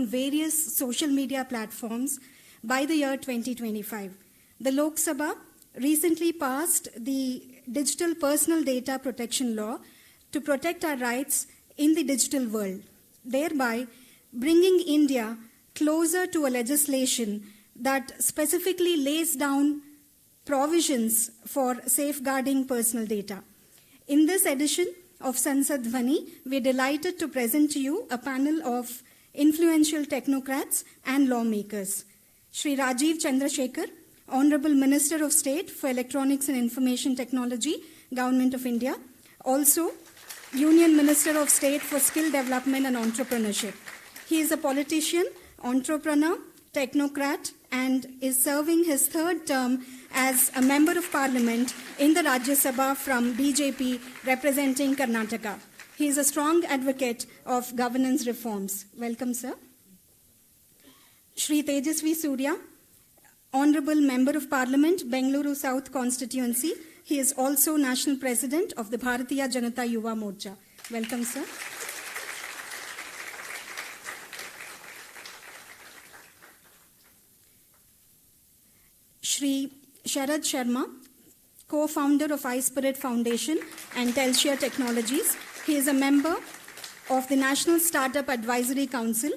various social media platforms by the year 2025. The Lok Sabha recently passed the Digital Personal Data Protection Law to protect our rights in the digital world, thereby bringing India closer to a legislation that specifically lays down provisions for safeguarding personal data. In this edition of Sansad Dhwani, we're delighted to present to you a panel of influential technocrats and lawmakers. Shri Rajeev Chandrasekhar, Honorable Minister of State for Electronics and Information Technology, Government of India. Also, Union Minister of State for Skill Development and Entrepreneurship. He is a politician, entrepreneur, technocrat, and is serving his third term as a Member of Parliament in the Rajya Sabha from BJP representing Karnataka. He is a strong advocate of governance reforms. Welcome, sir. Shri Tejasvi Surya, Honorable Member of Parliament, Bengaluru South Constituency. He is also National President of the Bharatiya Janata Yuva Morcha. Welcome, sir. Shri Sharad Sharma, co-founder of iSpirit Foundation and Telshare Technologies. He is a member of the National Startup Advisory Council.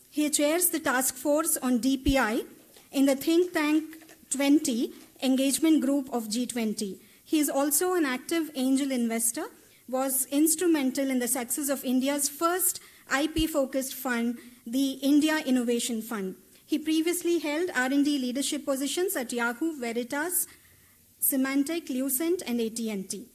He chairs the task force on DPI in the Think Tank 20 engagement group of G20. He is also an active angel investor, was instrumental in the success of India's first IP-focused fund, the India Innovation Fund. He previously held R&D leadership positions at Yahoo, Veritas, Symantec, Lucent, and AT&T.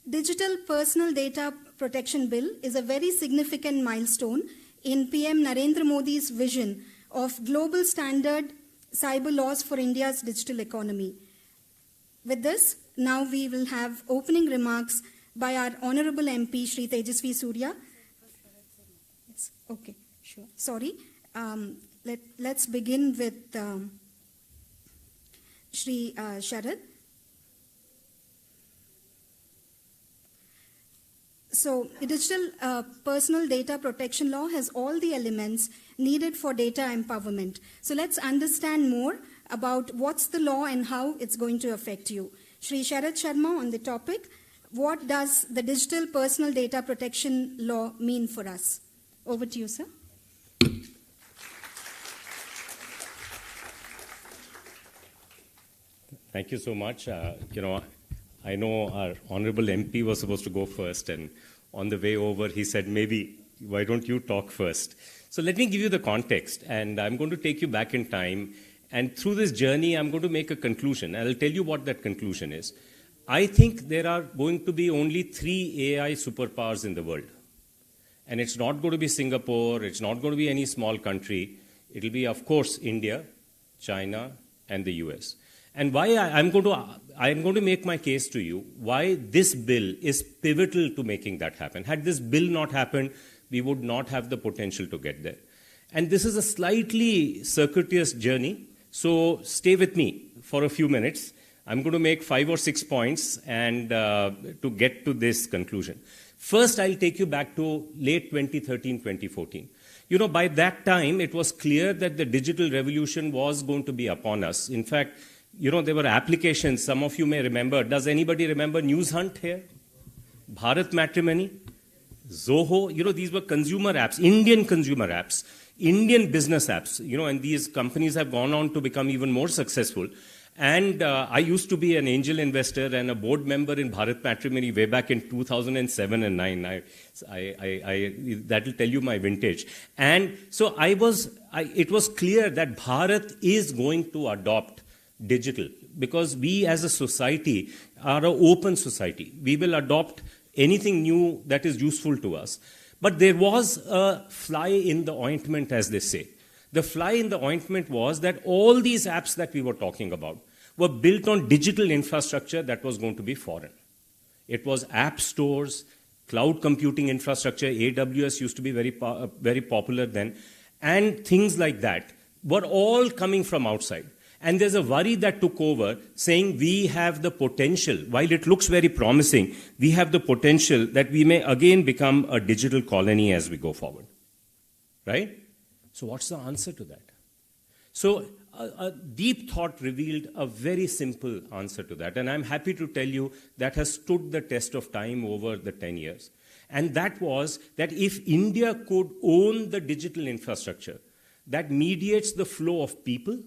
Digital Personal Data Protection Bill is a very significant milestone in PM Narendra Modi's vision of global standard cyber laws for India's digital economy. With this, now we will have opening remarks by our Honorable MP, Shri Tejasvi Surya. Yes, okay, sure. Sorry. Let's begin with Shri Sharad. So, the Digital Personal Data Protection Law has all the elements needed for data empowerment. So, let's understand more about what's the law and how it's going to affect you. Shri Sharad Sharma on the topic, what does the Digital Personal Data Protection Law mean for us? Over to you, sir. Thank you so much. I know our Honorable MP was supposed to go first, and on the way over, he said, maybe, why don't you talk first? So let me give you the context, and I'm going to take you back in time, and through this journey, I'm going to make a conclusion. I'll tell you what that conclusion is. I think there are going to be only 3 AI superpowers in the world. And it's not going to be Singapore, it's not going to be any small country. It'll be, of course, India, China, and the US. And why I'm going to make my case to you, why this bill is pivotal to making that happen. Had this bill not happened, we would not have the potential to get there. And this is a slightly circuitous journey, so stay with me for a few minutes. I'm going to make 5 or 6 points and to get to this conclusion. First, I'll take you back to late 2013, 2014. By that time, it was clear that the digital revolution was going to be upon us. In fact, there were applications, some of you may remember. Does anybody remember News Hunt here? Bharat Matrimony? Zoho? These were consumer apps, Indian consumer apps, Indian business apps, and these companies have gone on to become even more successful. And I used to be an angel investor and a board member in Bharat Matrimony way back in 2007 and 9. That will tell you my vintage. And so it was clear that Bharat is going to adopt digital, because we as a society are an open society. We will adopt anything new that is useful to us. But there was a fly in the ointment, as they say. The fly in the ointment was that all these apps that we were talking about were built on digital infrastructure that was going to be foreign. It was app stores, cloud computing infrastructure, AWS used to be very popular then, and things like that were all coming from outside. And there's a worry that took over, saying we have the potential, while it looks very promising, we have the potential that we may again become a digital colony as we go forward. right? So what's the answer to that? So a deep thought revealed a very simple answer to that. And I'm happy to tell you that has stood the test of time over the 10 years. And that was that if India could own the digital infrastructure that mediates the flow of people,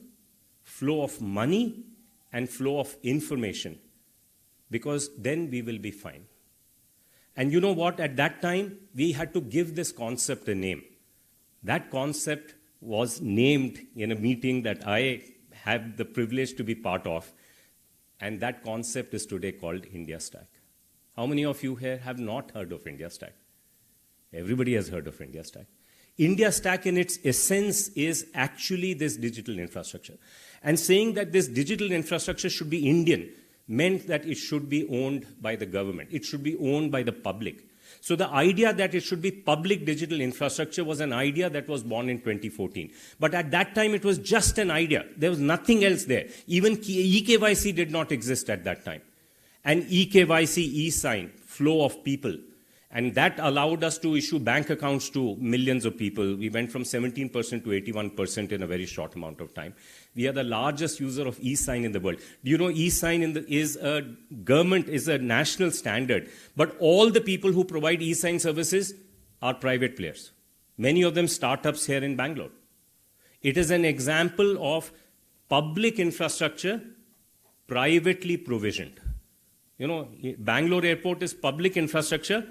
flow of money, and flow of information, because then we will be fine. And you know what? At that time, we had to give this concept a name. That concept was named in a meeting that I had the privilege to be part of, and that concept is today called India Stack. How many of you here have not heard of India Stack? Everybody has heard of India Stack. India Stack in its essence is actually this digital infrastructure. And saying that this digital infrastructure should be Indian meant that it should be owned by the government. It should be owned by the public. So the idea that it should be public digital infrastructure was an idea that was born in 2014. But at that time, it was just an idea. There was nothing else there. Even eKYC did not exist at that time. And eKYC, e-sign, flow of people. And that allowed us to issue bank accounts to millions of people. We went from 17% to 81% in a very short amount of time. We are the largest user of e-sign in the world. Do you know e-sign is a national standard, but all the people who provide e-sign services are private players. Many of them startups here in Bangalore. It is an example of public infrastructure privately provisioned. You know, Bangalore airport is public infrastructure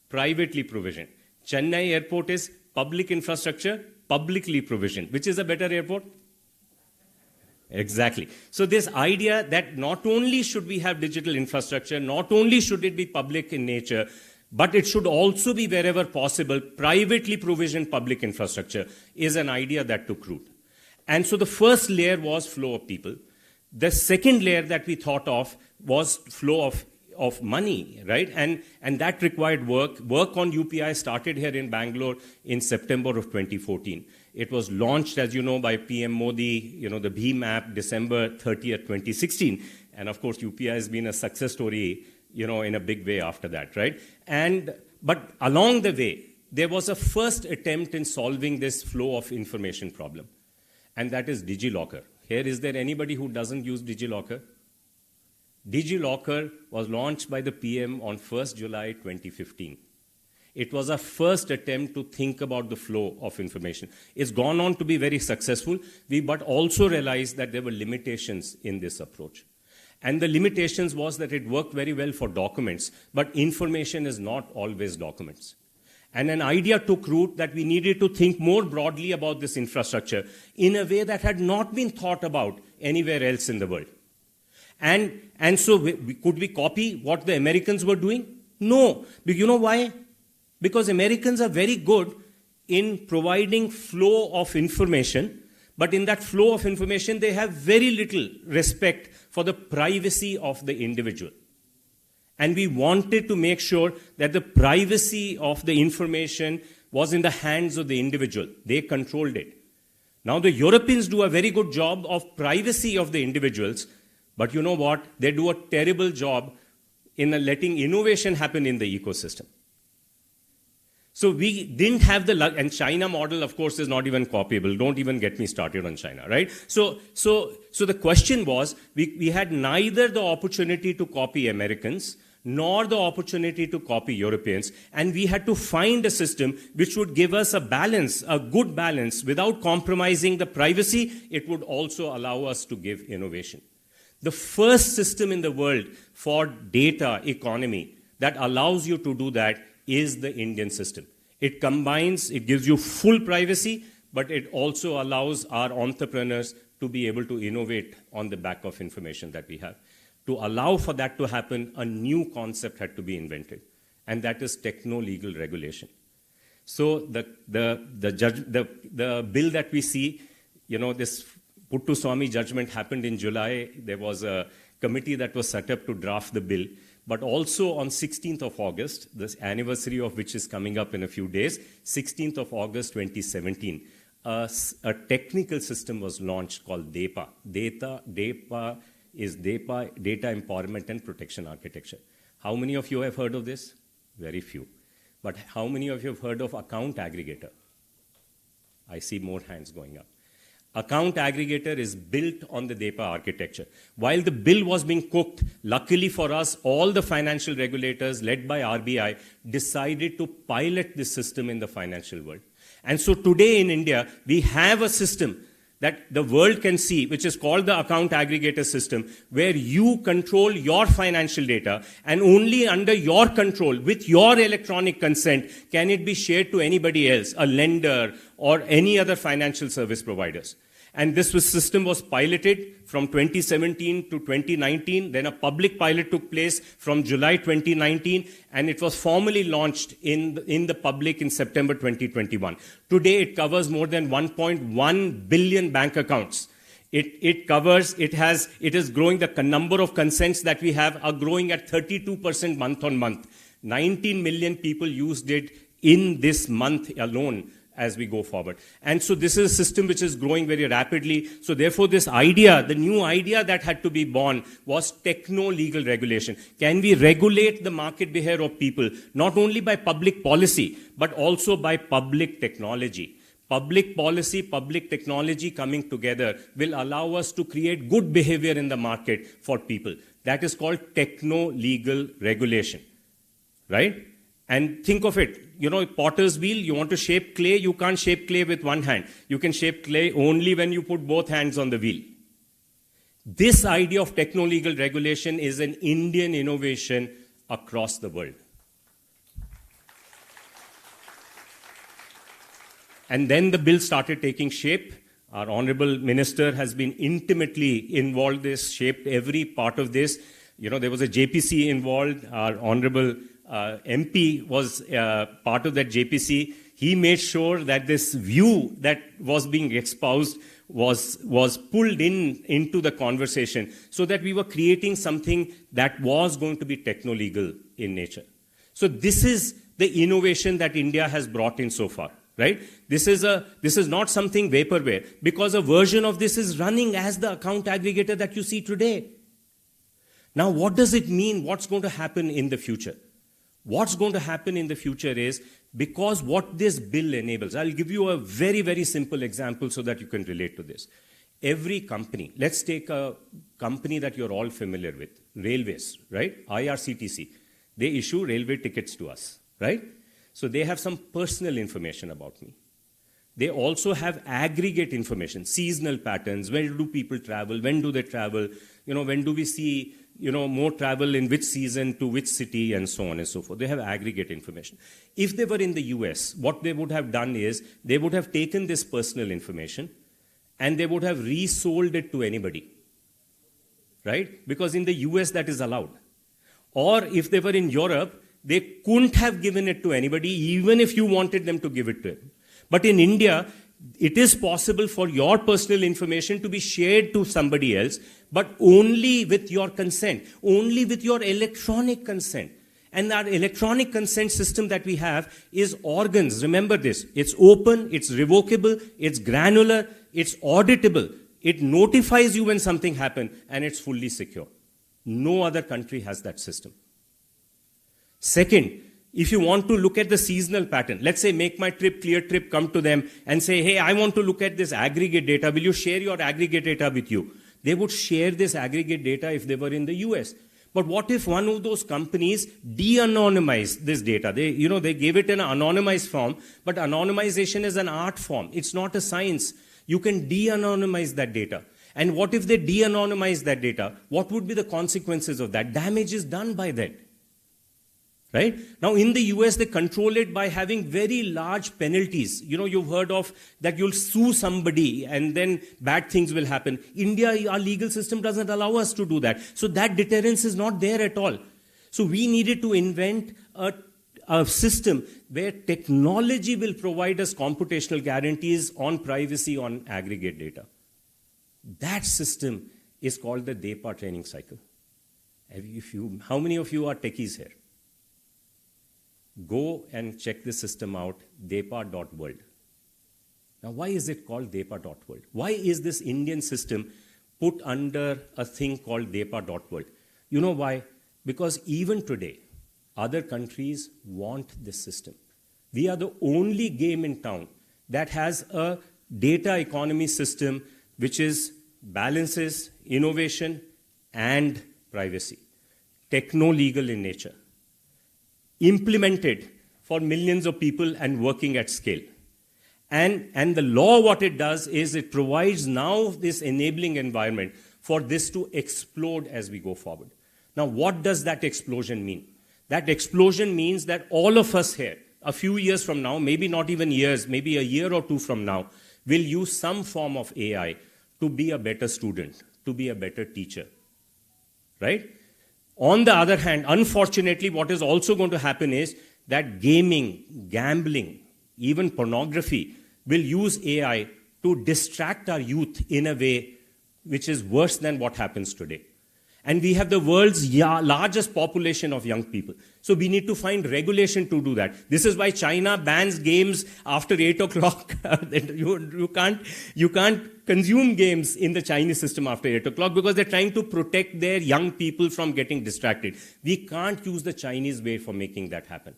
privately provisioned. Chennai airport is public infrastructure publicly provisioned. Which is a better airport? Exactly. So this idea that not only should we have digital infrastructure, not only should it be public in nature, but it should also be wherever possible privately provisioned public infrastructure is an idea that took root. And so the first layer was flow of people. The second layer that we thought of was flow of money, right? And that required work. Work on UPI started here in Bangalore in September of 2014. It was launched, as you know, by PM Modi, you know, the BHIM app, December 30th, 2016. And of course, UPI has been a success story, you know, in a big way after that, right? But along the way, there was a first attempt in solving this flow of information problem. And that is DigiLocker. Here, is there anybody who doesn't use DigiLocker? DigiLocker was launched by the PM on 1st July 2015. It was our first attempt to think about the flow of information. It's gone on to be very successful, but also realized that there were limitations in this approach. And the limitations was that it worked very well for documents, but information is not always documents. And an idea took root that we needed to think more broadly about this infrastructure in a way that had not been thought about anywhere else in the world. And so could we copy what the Americans were doing? No. But you know why? Because Americans are very good in providing flow of information, but in that flow of information, they have very little respect for the privacy of the individual. And we wanted to make sure that the privacy of the information was in the hands of the individual. They controlled it. Now, the Europeans do a very good job of privacy of the individuals, but you know what? They do a terrible job in letting innovation happen in the ecosystem. So we didn't have the luck, and China model, of course, is not even copyable. Don't even get me started on China, right? So the question was, we had neither the opportunity to copy Americans, nor the opportunity to copy Europeans, and we had to find a system which would give us a balance, a good balance, without compromising the privacy. It would also allow us to give innovation. The first system in the world for data economy that allows you to do that is the Indian system. It combines, it gives you full privacy, but it also allows our entrepreneurs to be able to innovate on the back of information that we have. To allow for that to happen, a new concept had to be invented, and that is techno-legal regulation. So the bill that we see, you know, this Puttaswamy judgment happened in July. There was a committee that was set up to draft the bill. But also on 16th of August, this anniversary of which is coming up in a few days, 16th of August 2017, a technical system was launched called DEPA. DEPA is Data Empowerment and Protection Architecture. How many of you have heard of this? Very few. But how many of you have heard of account aggregator? I see more hands going up. Account aggregator is built on the DEPA architecture. While the bill was being cooked, luckily for us, all the financial regulators led by RBI decided to pilot this system in the financial world. And so today in India, we have a system that the world can see, which is called the account aggregator system, where you control your financial data, and only under your control, with your electronic consent, can it be shared to anybody else, a lender or any other financial service providers. And this system was piloted from 2017 to 2019. Then a public pilot took place from July 2019, and it was formally launched in the public in September 2021. Today, it covers more than 1.1 billion bank accounts. It is growing. The number of consents that we have are growing at 32% month on month. 19 million people used it in this month alone as we go forward. And so this is a system which is growing very rapidly. So therefore this idea, the new idea that had to be born was techno-legal regulation. Can we regulate the market behavior of people, not only by public policy, but also by public technology? Public policy, public technology coming together will allow us to create good behavior in the market for people. That is called techno-legal regulation, right? And think of it, potter's wheel, you want to shape clay, you can't shape clay with one hand. You can shape clay only when you put both hands on the wheel. This idea of techno-legal regulation is an Indian innovation across the world. And then the bill started taking shape. Our Honorable Minister has been intimately involved in this, shaped every part of this. There was a JPC involved. Our Honorable MP was part of that JPC. He made sure that this view that was being espoused was pulled into the conversation so that we were creating something that was going to be techno-legal in nature. So this is the innovation that India has brought in so far, right? This is not something vaporware, because a version of this is running as the account aggregator that you see today. Now, what does it mean? What's going to happen in the future? What's going to happen in the future is, because what this bill enables, I'll give you a very, very simple example so that you can relate to this. Every company, let's take a company that you're all familiar with, railways, right? IRCTC. They issue railway tickets to us, right? So they have some personal information about me. They also have aggregate information, seasonal patterns, when do people travel, when do they travel, when do we see more travel in which season to which city, and so on and so forth. They have aggregate information. If they were in the US, what they would have done is, they would have taken this personal information and they would have resold it to anybody, right? Because in the US that is allowed. Or if they were in Europe, they couldn't have given it to anybody, even if you wanted them to give it to them. But in India, it is possible for your personal information to be shared to somebody else, but only with your consent, only with your electronic consent. And our electronic consent system that we have is organs. Remember this. It's open, it's revocable, it's granular, it's auditable. It notifies you when something happened, and it's fully secure. No other country has that system. Second, if you want to look at the seasonal pattern, let's say Make My Trip, Clear Trip come to them and say, hey, I want to look at this aggregate data. Will you share your aggregate data with you? They would share this aggregate data if they were in the US. But what if one of those companies de-anonymized this data? They gave it in an anonymized form, but anonymization is an art form. It's not a science. You can de-anonymize that data. And what if they de-anonymize that data? What would be the consequences of that? Damage is done by that. Right? Now, in the US, they control it by having very large penalties. You've heard of that you'll sue somebody and then bad things will happen. India, our legal system doesn't allow us to do that. So that deterrence is not there at all. So we needed to invent a system where technology will provide us computational guarantees on privacy on aggregate data. That system is called the DEPA training cycle. How many of you are techies here? Go and check the system out, depa.world. Now, why is it called depa.world? Why is this Indian system put under a thing called depa.world? You know why? Because even today, other countries want this system. We are the only game in town that has a data economy system which balances innovation and privacy, techno-legal in nature, implemented for millions of people and working at scale. And the law, what it does is it provides now this enabling environment for this to explode as we go forward. Now, what does that explosion mean? That explosion means that all of us here, a few years from now, maybe not even years, maybe a year or two from now, will use some form of AI to be a better student, to be a better teacher, right? On the other hand, unfortunately, what is also going to happen is that gaming, gambling, even pornography will use AI to distract our youth in a way which is worse than what happens today. And we have the world's largest population of young people. So we need to find regulation to do that. This is why China bans games after 8 o'clock. you can't consume games in the Chinese system after 8 o'clock because they're trying to protect their young people from getting distracted. We can't use the Chinese way for making that happen.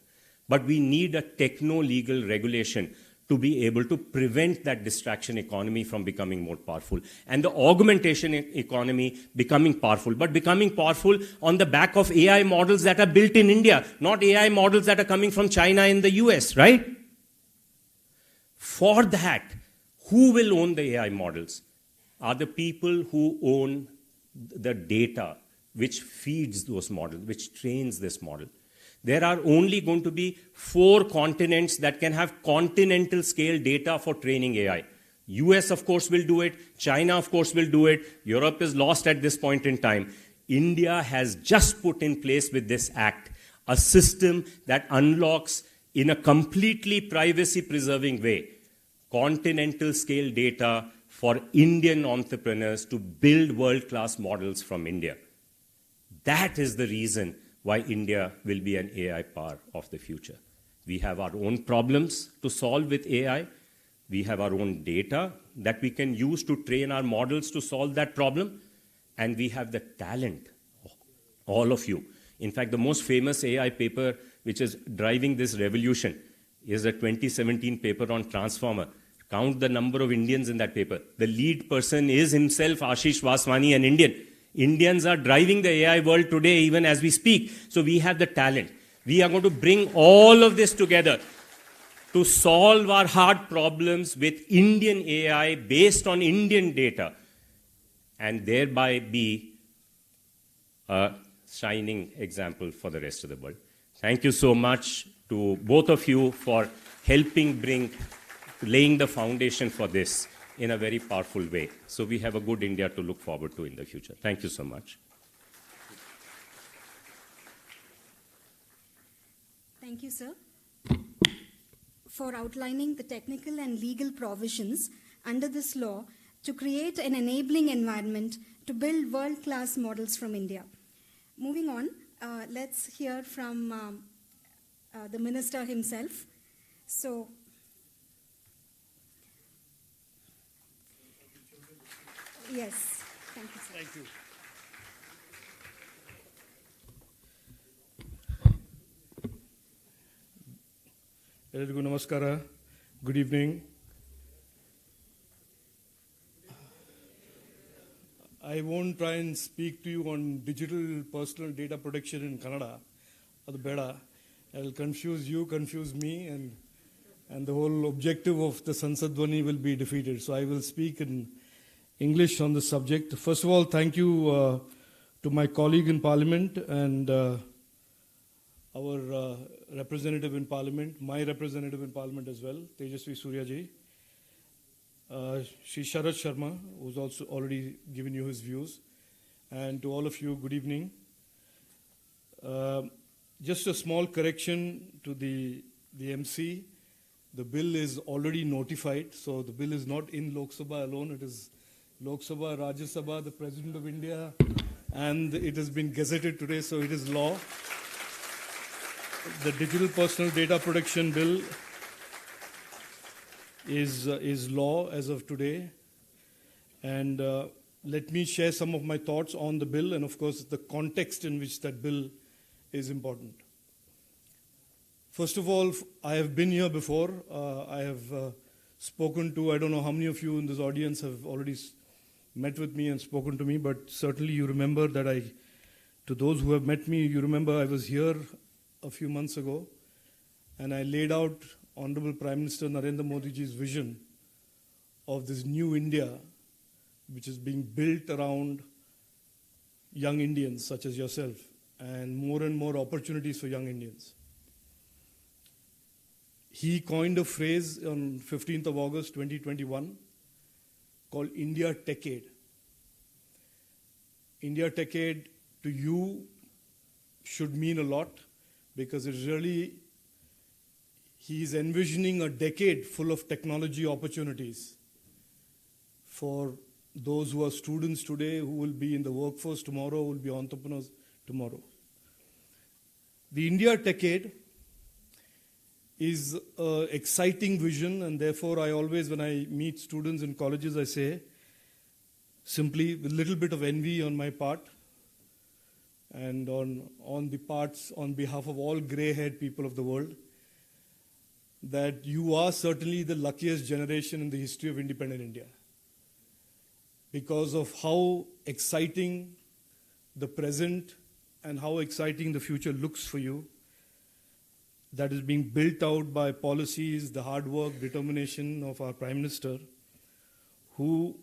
But we need a techno-legal regulation to be able to prevent that distraction economy from becoming more powerful and the augmentation economy becoming powerful, but becoming powerful on the back of AI models that are built in India, not AI models that are coming from China and the US, right? For that, who will own the AI models? Are the people who own the data which feeds those models, which trains this model. There are only going to be 4 continents that can have continental scale data for training AI. US, of course, will do it. China, of course, will do it. Europe is lost at this point in time. India has just put in place with this act a system that unlocks in a completely privacy-preserving way continental scale data for Indian entrepreneurs to build world-class models from India. That is the reason why India will be an AI power of the future. We have our own problems to solve with AI. We have our own data that we can use to train our models to solve that problem. And we have the talent, all of you. In fact, the most famous AI paper which is driving this revolution is a 2017 paper on Transformer. Count the number of Indians in that paper. The lead person is himself Ashish Vaswani, an Indian. Indians are driving the AI world today, even as we speak. So we have the talent. We are going to bring all of this together to solve our hard problems with Indian AI based on Indian data and thereby be a shining example for the rest of the world. Thank you so much to both of you for helping laying the foundation for this in a very powerful way. So we have a good India to look forward to in the future. Thank you so much. Thank you, sir, for outlining the technical and legal provisions under this law to create an enabling environment to build world-class models from India. Moving on, let's hear from the minister himself. So, yes, thank you, sir. Thank you. Everyone, namaskara. Good evening. I won't try and speak to you on digital personal data protection in Kannada, or the beda. I'll confuse you, confuse me, and the whole objective of the Sansadvani will be defeated. So I will speak in English on the subject. First of all, thank you to my colleague in Parliament and our representative in Parliament, my representative in Parliament as well, Tejasvi Suryaji. Shri Sharad Sharma, who's also already given you his views. And to all of you, good evening. Just a small correction to the MC. The bill is already notified, so the bill is not in Lok Sabha alone. It is Lok Sabha, Rajya Sabha, the President of India, and it has been gazetted today, so it is law. The Digital Personal Data Protection Bill is law as of today. And let me share some of my thoughts on the bill and, of course, the context in which that bill is important. First of all, I have been here before. I have spoken to. I don't know how many of you in this audience have already met with me and spoken to me, but certainly you remember that to those who have met me, you remember I was here a few months ago and I laid out Honorable Prime Minister Narendra Modi ji's vision of this new India, which is being built around young Indians such as yourself, and more opportunities for young Indians. He coined a phrase on 15th of August 2021 called India Techade. India Techade to you should mean a lot because it's really, he's envisioning a decade full of technology opportunities for those who are students today, who will be in the workforce tomorrow, who will be entrepreneurs tomorrow. The India Techade is an exciting vision, and therefore I always, when I meet students in colleges, I say, simply with a little bit of envy on my part, and on behalf of all grey-haired people of the world, that you are certainly the luckiest generation in the history of independent India, because of how exciting the present and how exciting the future looks for you, that is being built out by policies, the hard work, determination of our Prime Minister, who,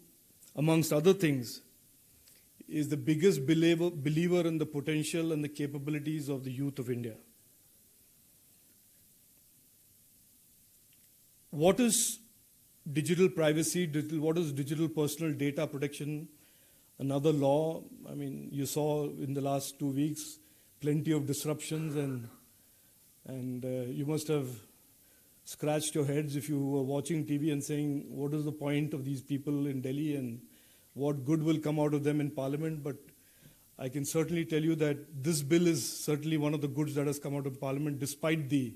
amongst other things, is the biggest believer in the potential and the capabilities of the youth of India. What is digital privacy? What is digital personal data protection? Another law. I mean, you saw in the last 2 weeks plenty of disruptions, and you must have scratched your heads if you were watching TV and saying, what is the point of these people in Delhi and what good will come out of them in Parliament? But I can certainly tell you that this bill is certainly one of the goods that has come out of Parliament despite the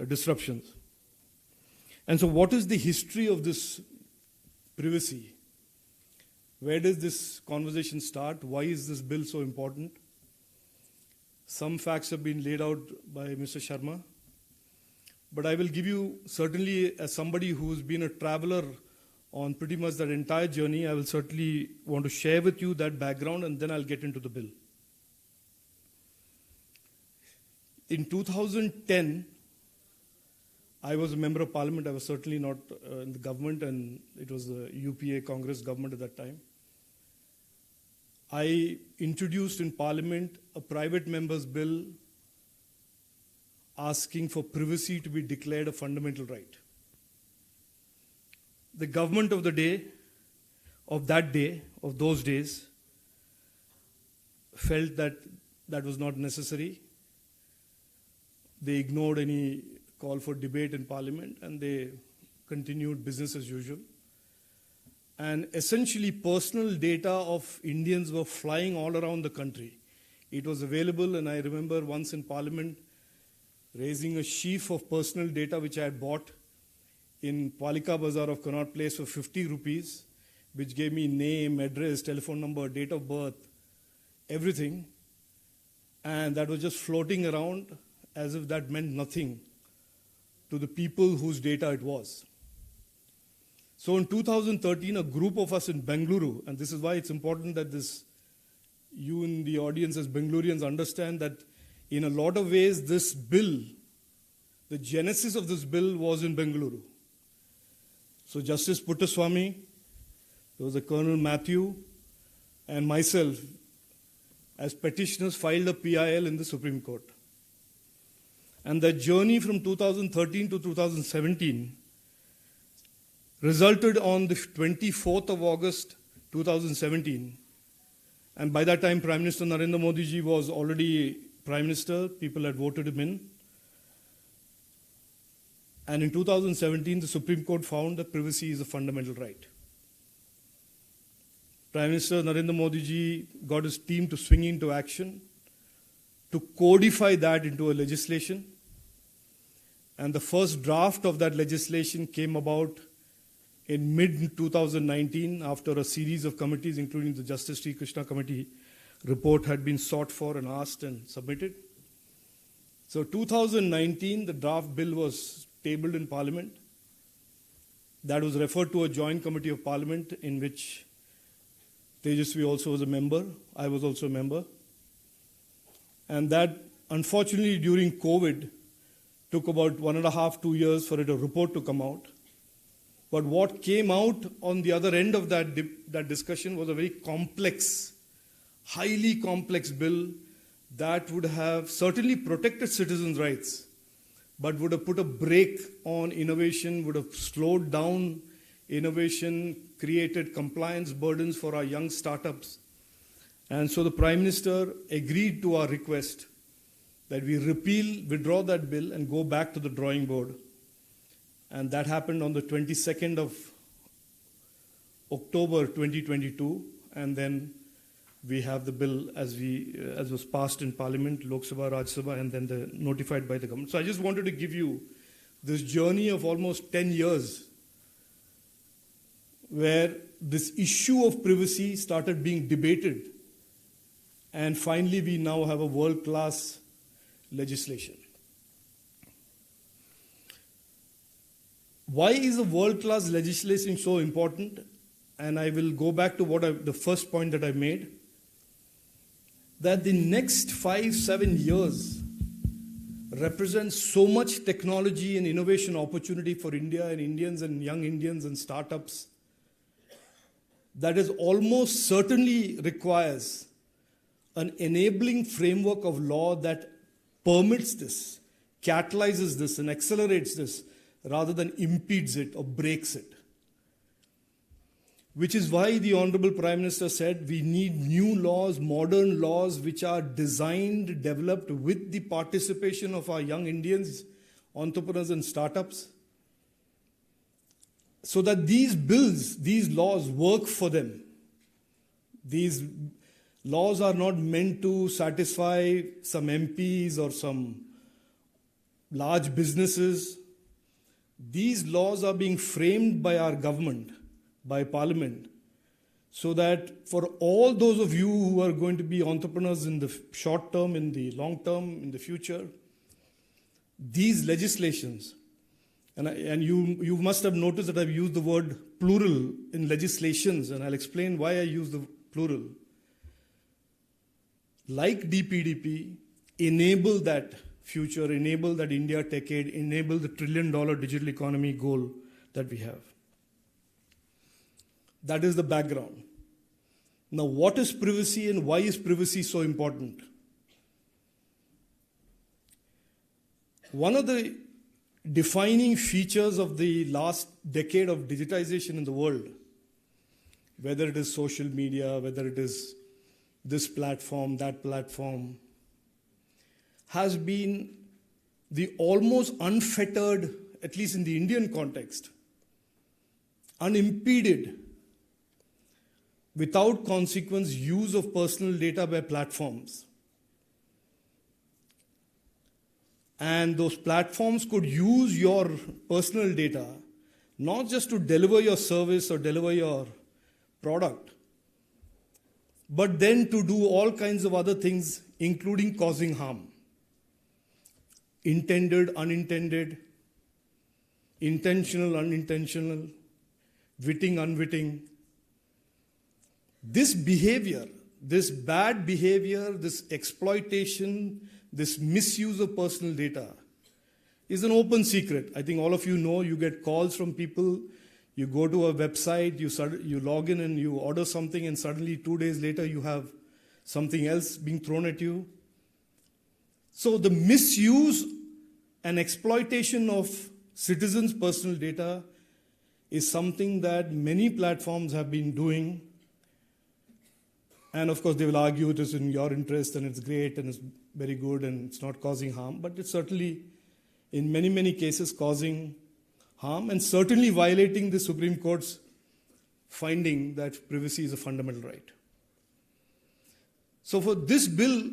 disruptions. And so what is the history of this privacy? Where does this conversation start? Why is this bill so important? Some facts have been laid out by Mr. Sharma. But I will give you, certainly as somebody who's been a traveler on pretty much that entire journey, I will certainly want to share with you that background, and then I'll get into the bill. In 2010, I was a member of Parliament. I was certainly not in the government, and it was the UPA Congress government at that time. I introduced in Parliament a private member's bill asking for privacy to be declared a fundamental right. The government of the day, of those days, felt that that was not necessary. They ignored any call for debate in Parliament, and they continued business as usual. And essentially, personal data of Indians were flying all around the country. It was available, and I remember once in Parliament raising a sheaf of personal data which I had bought in Palika Bazaar of Connaught Place for 50 rupees, which gave me name, address, telephone number, date of birth, everything. And that was just floating around as if that meant nothing to the people whose data it was. So in 2013, a group of us in Bengaluru, and this is why it's important that you in the audience as Bengalurians understand that in a lot of ways this bill, the genesis of this bill was in Bengaluru. So Justice Puttaswamy, there was a Colonel Matthew, and myself as petitioners filed a PIL in the Supreme Court. And the journey from 2013 to 2017 resulted on the 24th of August 2017. And by that time, Prime Minister Narendra Modi ji was already Prime Minister. People had voted him in. And in 2017, the Supreme Court found that privacy is a fundamental right. Prime Minister Narendra Modi ji got his team to swing into action to codify that into a legislation. And the first draft of that legislation came about in mid-2019 after a series of committees, including the Justice Sri Krishna Committee report, had been sought for and asked and submitted. So 2019, the draft bill was tabled in Parliament. That was referred to a joint committee of parliament in which Tejasvi also was a member. I was also a member. And that, unfortunately, during COVID, took about 1.5, 2 years for a report to come out. But what came out on the other end of that discussion was a very complex, highly complex bill that would have certainly protected citizens' rights, but would have put a brake on innovation, would have slowed down innovation, created compliance burdens for our young startups. And so the Prime Minister agreed to our request that we withdraw that bill and go back to the drawing board. And that happened on the 22nd of October 2022. And then we have the bill as was passed in Parliament, Lok Sabha, Rajya Sabha, and then notified by the government. So I just wanted to give you this journey of almost 10 years where this issue of privacy started being debated. And finally, we now have a world-class legislation. Why is a world-class legislation so important? And I will go back to the first point that I made, that the next 5-7 years represents so much technology and innovation opportunity for India and Indians and young Indians and startups that is almost certainly requires an enabling framework of law that permits this, catalyzes this, and accelerates this, rather than impedes it or breaks it. Which is why the Honorable Prime Minister said we need new laws, modern laws, which are designed, developed with the participation of our young Indians, entrepreneurs and startups, so that these bills, these laws work for them. These laws are not meant to satisfy some MPs or some large businesses. These laws are being framed by our government, by Parliament, so that for all those of you who are going to be entrepreneurs in the short term, in the long term, in the future, these legislations, and you must have noticed that I've used the word plural in legislations, and I'll explain why I use the plural. Like DPDP, enable that future, enable that India Techade, enable the $1 trillion digital economy goal that we have. That is the background. Now, what is privacy and why is privacy so important? One of the defining features of the last decade of digitization in the world, whether it is social media, whether it is this platform, that platform, has been the almost unfettered, at least in the Indian context, unimpeded, without consequence use of personal data by platforms. And those platforms could use your personal data not just to deliver your service or deliver your product, but then to do all kinds of other things, including causing harm. Intended, unintended, intentional, unintentional, witting, unwitting. This behavior, this bad behavior, this exploitation, this misuse of personal data is an open secret. I think all of you know, you get calls from people, you go to a website, you log in and you order something, and suddenly 2 days later you have something else being thrown at you. So the misuse and exploitation of citizens' personal data is something that many platforms have been doing. And of course, they will argue it is in your interest and it's great and it's very good and it's not causing harm. But it's certainly, in many, many cases, causing harm and certainly violating the Supreme Court's finding that privacy is a fundamental right. So for this bill,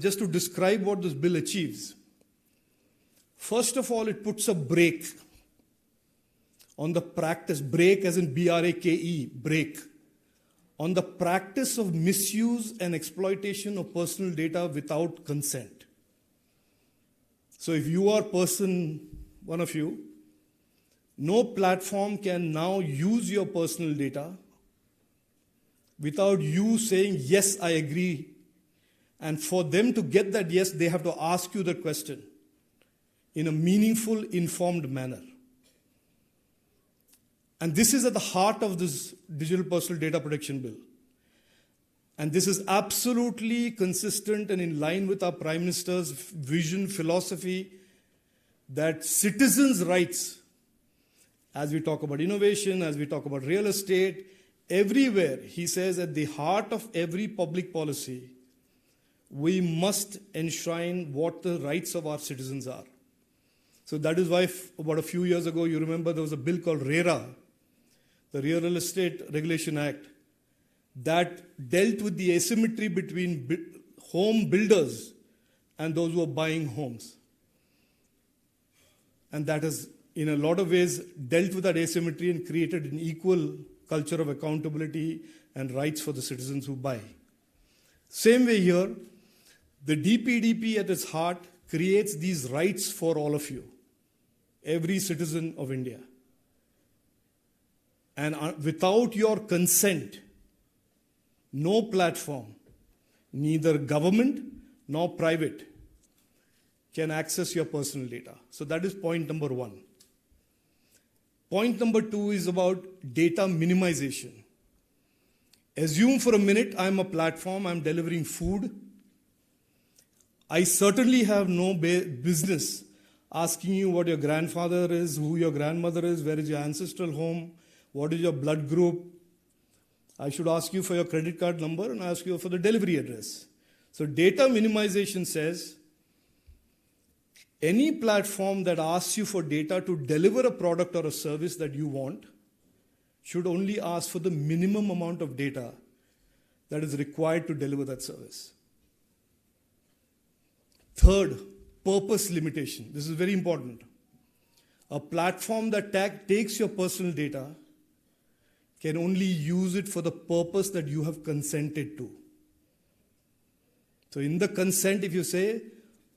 just to describe what this bill achieves. First of all, it puts a brake on the practice, brake as in B-R-A-K-E, brake, on the practice of misuse and exploitation of personal data without consent. So if you are one of you, No platform can now use your personal data without you saying, yes, I agree. And for them to get that yes, they have to ask you the question in a meaningful, informed manner. And this is at the heart of this Digital Personal Data Protection Bill. And this is absolutely consistent and in line with our Prime Minister's vision, philosophy, that citizens' rights, as we talk about innovation, as we talk about real estate, everywhere, he says, at the heart of every public policy, we must enshrine what the rights of our citizens are. So that is why about a few years ago, you remember there was a bill called RERA, the Real Estate Regulation Act, that dealt with the asymmetry between home builders and those who are buying homes. And that has, in a lot of ways, dealt with that asymmetry and created an equal culture of accountability and rights for the citizens who buy. Same way here, the DPDP at its heart creates these rights for all of you, every citizen of India. And without your consent, no platform, neither government nor private, can access your personal data. So that is point number one. Point number two is about data minimization. Assume for a minute I'm a platform, I'm delivering food. I certainly have no business asking you what your grandfather is, who your grandmother is, where is your ancestral home, what is your blood group. I should ask you for your credit card number and ask you for the delivery address. So data minimization says, any platform that asks you for data to deliver a product or a service that you want should only ask for the minimum amount of data that is required to deliver that service. Third, purpose limitation. This is very important. A platform that takes your personal data can only use it for the purpose that you have consented to. So in the consent, if you say,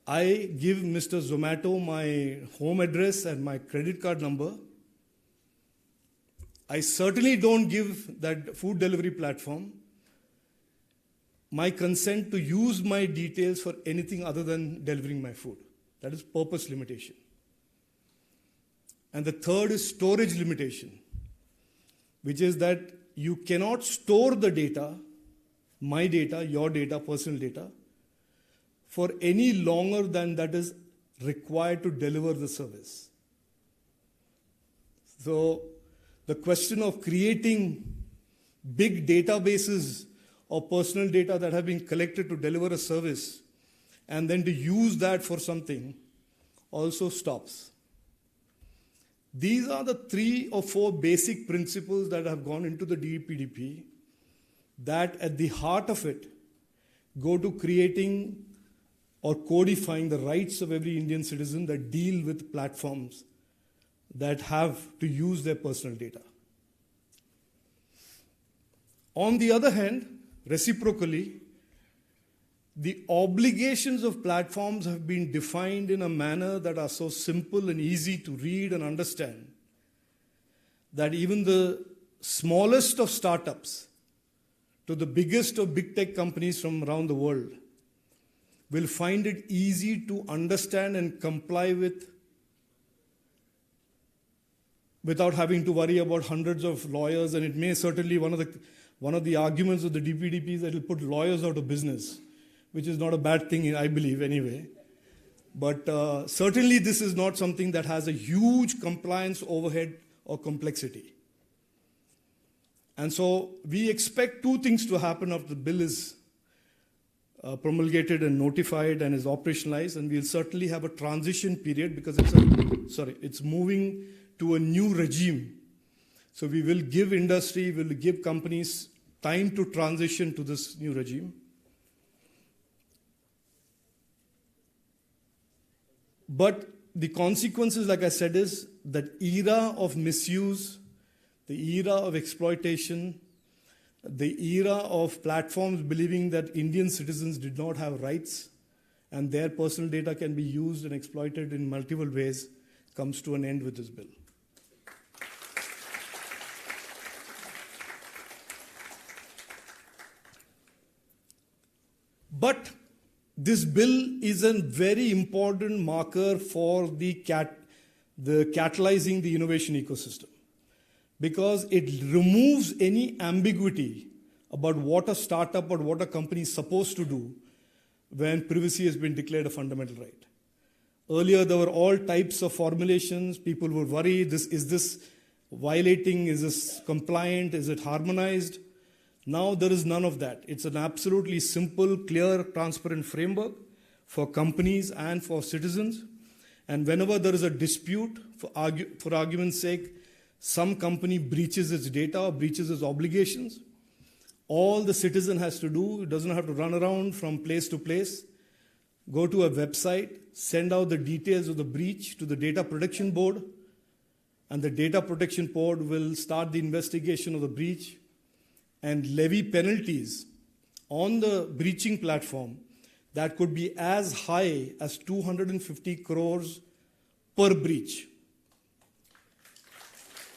I give Mr. Zomato my home address and my credit card number, I certainly don't give that food delivery platform my consent to use my details for anything other than delivering my food. That is purpose limitation. And the third is storage limitation, which is that you cannot store the data, my data, your data, personal data, for any longer than that is required to deliver the service. So the question of creating big databases of personal data that have been collected to deliver a service and then to use that for something also stops. These are the 3 or 4 basic principles that have gone into the DPDP that at the heart of it go to creating or codifying the rights of every Indian citizen that deal with platforms that have to use their personal data. On the other hand, reciprocally, the obligations of platforms have been defined in a manner that are so simple and easy to read and understand that even the smallest of startups to the biggest of big tech companies from around the world will find it easy to understand and comply with without having to worry about hundreds of lawyers. And it may certainly, one of the arguments of the DPDP is that it will put lawyers out of business, which is not a bad thing, I believe, anyway. But certainly this is not something that has a huge compliance overhead or complexity. And so we expect 2 things to happen after the bill is promulgated and notified and is operationalized, and we'll certainly have a transition period because it's moving to a new regime. So we will give industry, we will give companies time to transition to this new regime. But the consequences, like I said, is that era of misuse, the era of exploitation, the era of platforms believing that Indian citizens did not have rights and their personal data can be used and exploited in multiple ways comes to an end with this bill. But this bill is a very important marker for the catalyzing the innovation ecosystem, because it removes any ambiguity about what a startup or what a company is supposed to do when privacy has been declared a fundamental right. Earlier, there were all types of formulations. People were worried, is this violating, is this compliant, is it harmonized? Now there is none of that. It's an absolutely simple, clear, transparent framework for companies and for citizens. And whenever there is a dispute, for argument's sake, some company breaches its data or breaches its obligations, all the citizen has to do, it doesn't have to run around from place to place, go to a website, send out the details of the breach to the Data Protection Board, and the Data Protection Board will start the investigation of the breach and levy penalties on the breaching platform that could be as high as 250 crores per breach.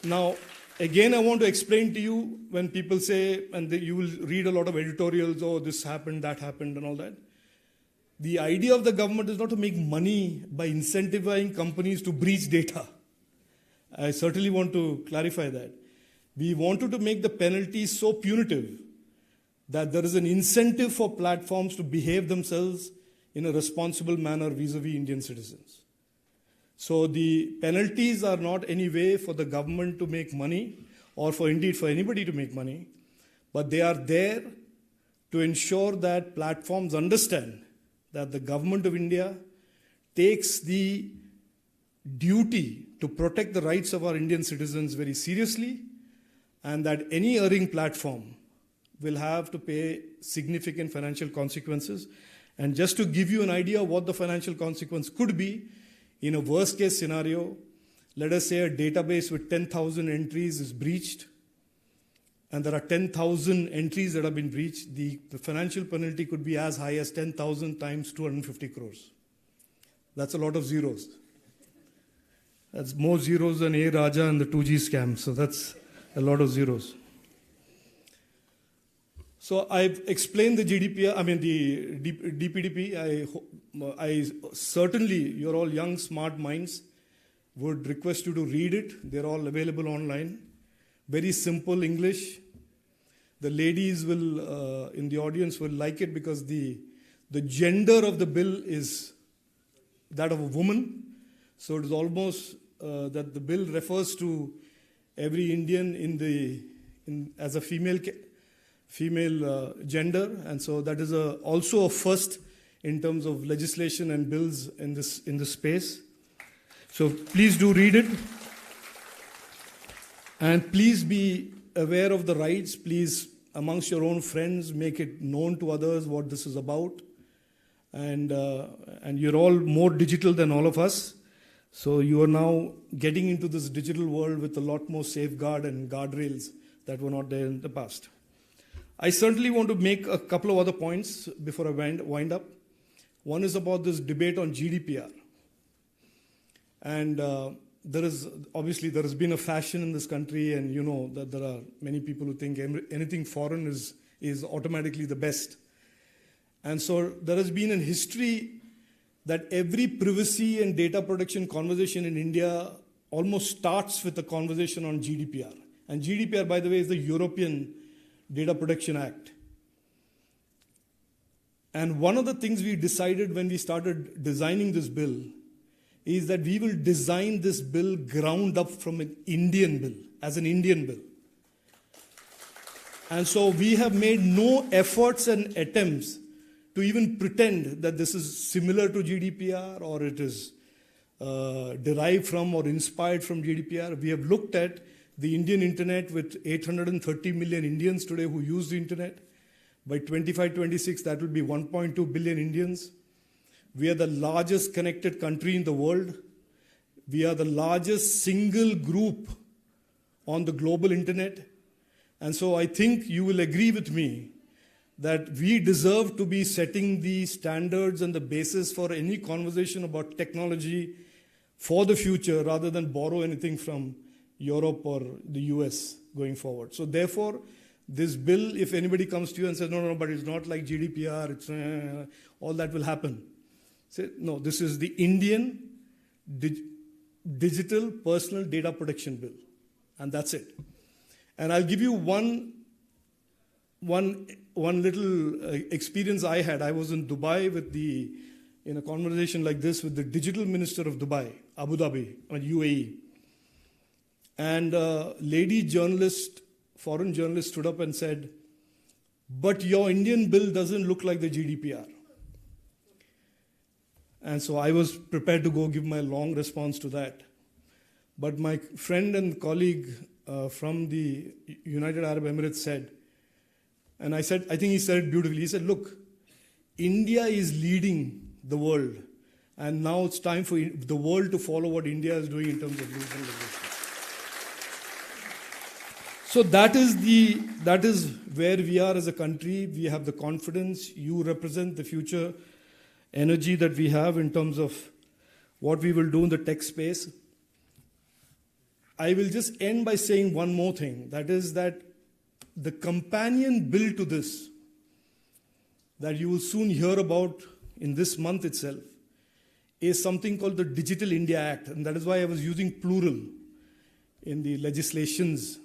Now, again, I want to explain to you when people say, and you will read a lot of editorials, oh, this happened, that happened, and all that. The idea of the government is not to make money by incentivizing companies to breach data. I certainly want to clarify that. We wanted to make the penalties so punitive that there is an incentive for platforms to behave themselves in a responsible manner vis-a-vis Indian citizens. So the penalties are not any way for the government to make money, or for anybody to make money, but they are there to ensure that platforms understand that the government of India takes the duty to protect the rights of our Indian citizens very seriously, and that any erring platform will have to pay significant financial consequences. And just to give you an idea of what the financial consequence could be, in a worst case scenario, let us say a database with 10,000 entries is breached, and there are 10,000 entries that have been breached, the financial penalty could be as high as 10,000 times 250 crores. That's a lot of zeros. That's more zeros than A. Raja and the 2G scam, so that's a lot of zeros. So I've explained the GDPR, the DPDP. I certainly, you're all young, smart minds, would request you to read it. They're all available online. Very simple English. The ladies will, in the audience, will like it because the gender of the bill is that of a woman. So it is almost that the bill refers to every Indian as a female gender, and so that is also a first in terms of legislation and bills in this space. So please do read it, and please be aware of the rights. Please, amongst your own friends, make it known to others what this is about. And you're all more digital than all of us, so you are now getting into this digital world with a lot more safeguard and guardrails that were not there in the past. I certainly want to make a couple of other points before I wind up. One is about this debate on GDPR. And there has been a fashion in this country, and you know that there are many people who think anything foreign is automatically the best. And so there has been a history that every privacy and data protection conversation in India almost starts with a conversation on GDPR. And GDPR, by the way, is the European Data Protection Act. And one of the things we decided when we started designing this bill is that we will design this bill ground up from an Indian bill, as an Indian bill. And so we have made no efforts and attempts to even pretend that this is similar to GDPR or it is derived from or inspired from GDPR. We have looked at the Indian internet with 830 million Indians today who use the internet. By 25-26, that will be 1.2 billion Indians. We are the largest connected country in the world. We are the largest single group on the global internet. And so I think you will agree with me that we deserve to be setting the standards and the basis for any conversation about technology for the future rather than borrow anything from Europe or the US going forward. So therefore, this bill, if anybody comes to you and says, no, but it's not like GDPR, it's, all that will happen. Say, no, this is the Indian Digital Personal Data Protection Bill. And that's it. And I'll give you one little experience I had. I was in Dubai in a conversation like this with the digital minister of Dubai, Abu Dhabi, UAE. And a lady journalist, foreign journalist, stood up and said, but your Indian bill doesn't look like the GDPR. And so I was prepared to go give my long response to that. But my friend and colleague from the United Arab Emirates said, and I think he said it beautifully, he said, look, India is leading the world, and now it's time for the world to follow what India is doing in terms of rules and regulations. So that is where we are as a country. We have the confidence. You represent the future energy that we have in terms of what we will do in the tech space. I will just end by saying one more thing. That is that the companion bill to this, that you will soon hear about in this month itself, is something called the Digital India Act. And that is why I was using plural in the legislations.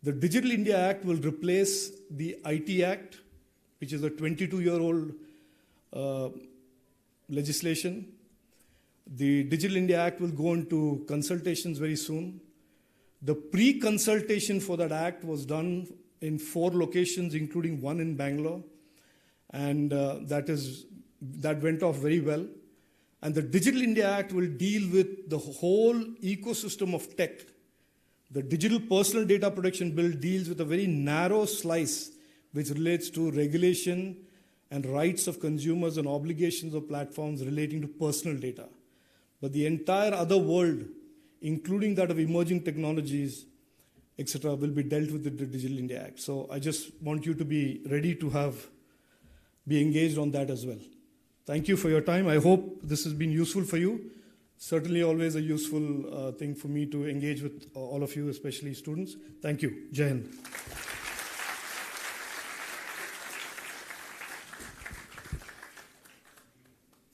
The Digital India Act will replace the IT Act, which is a 22-year-old legislation. The Digital India Act will go into consultations very soon. The pre-consultation for that act was done in 4 locations, including one in Bangalore. And that went off very well. And the Digital India Act will deal with the whole ecosystem of tech. The Digital Personal Data Protection Bill deals with a very narrow slice which relates to regulation and rights of consumers and obligations of platforms relating to personal data. But the entire other world, including that of emerging technologies, etc., will be dealt with the Digital India Act. So I just want you to be ready to be engaged on that as well. Thank you for your time. I hope this has been useful for you. Certainly always a useful thing for me to engage with all of you, especially students. Thank you. Jai Hind.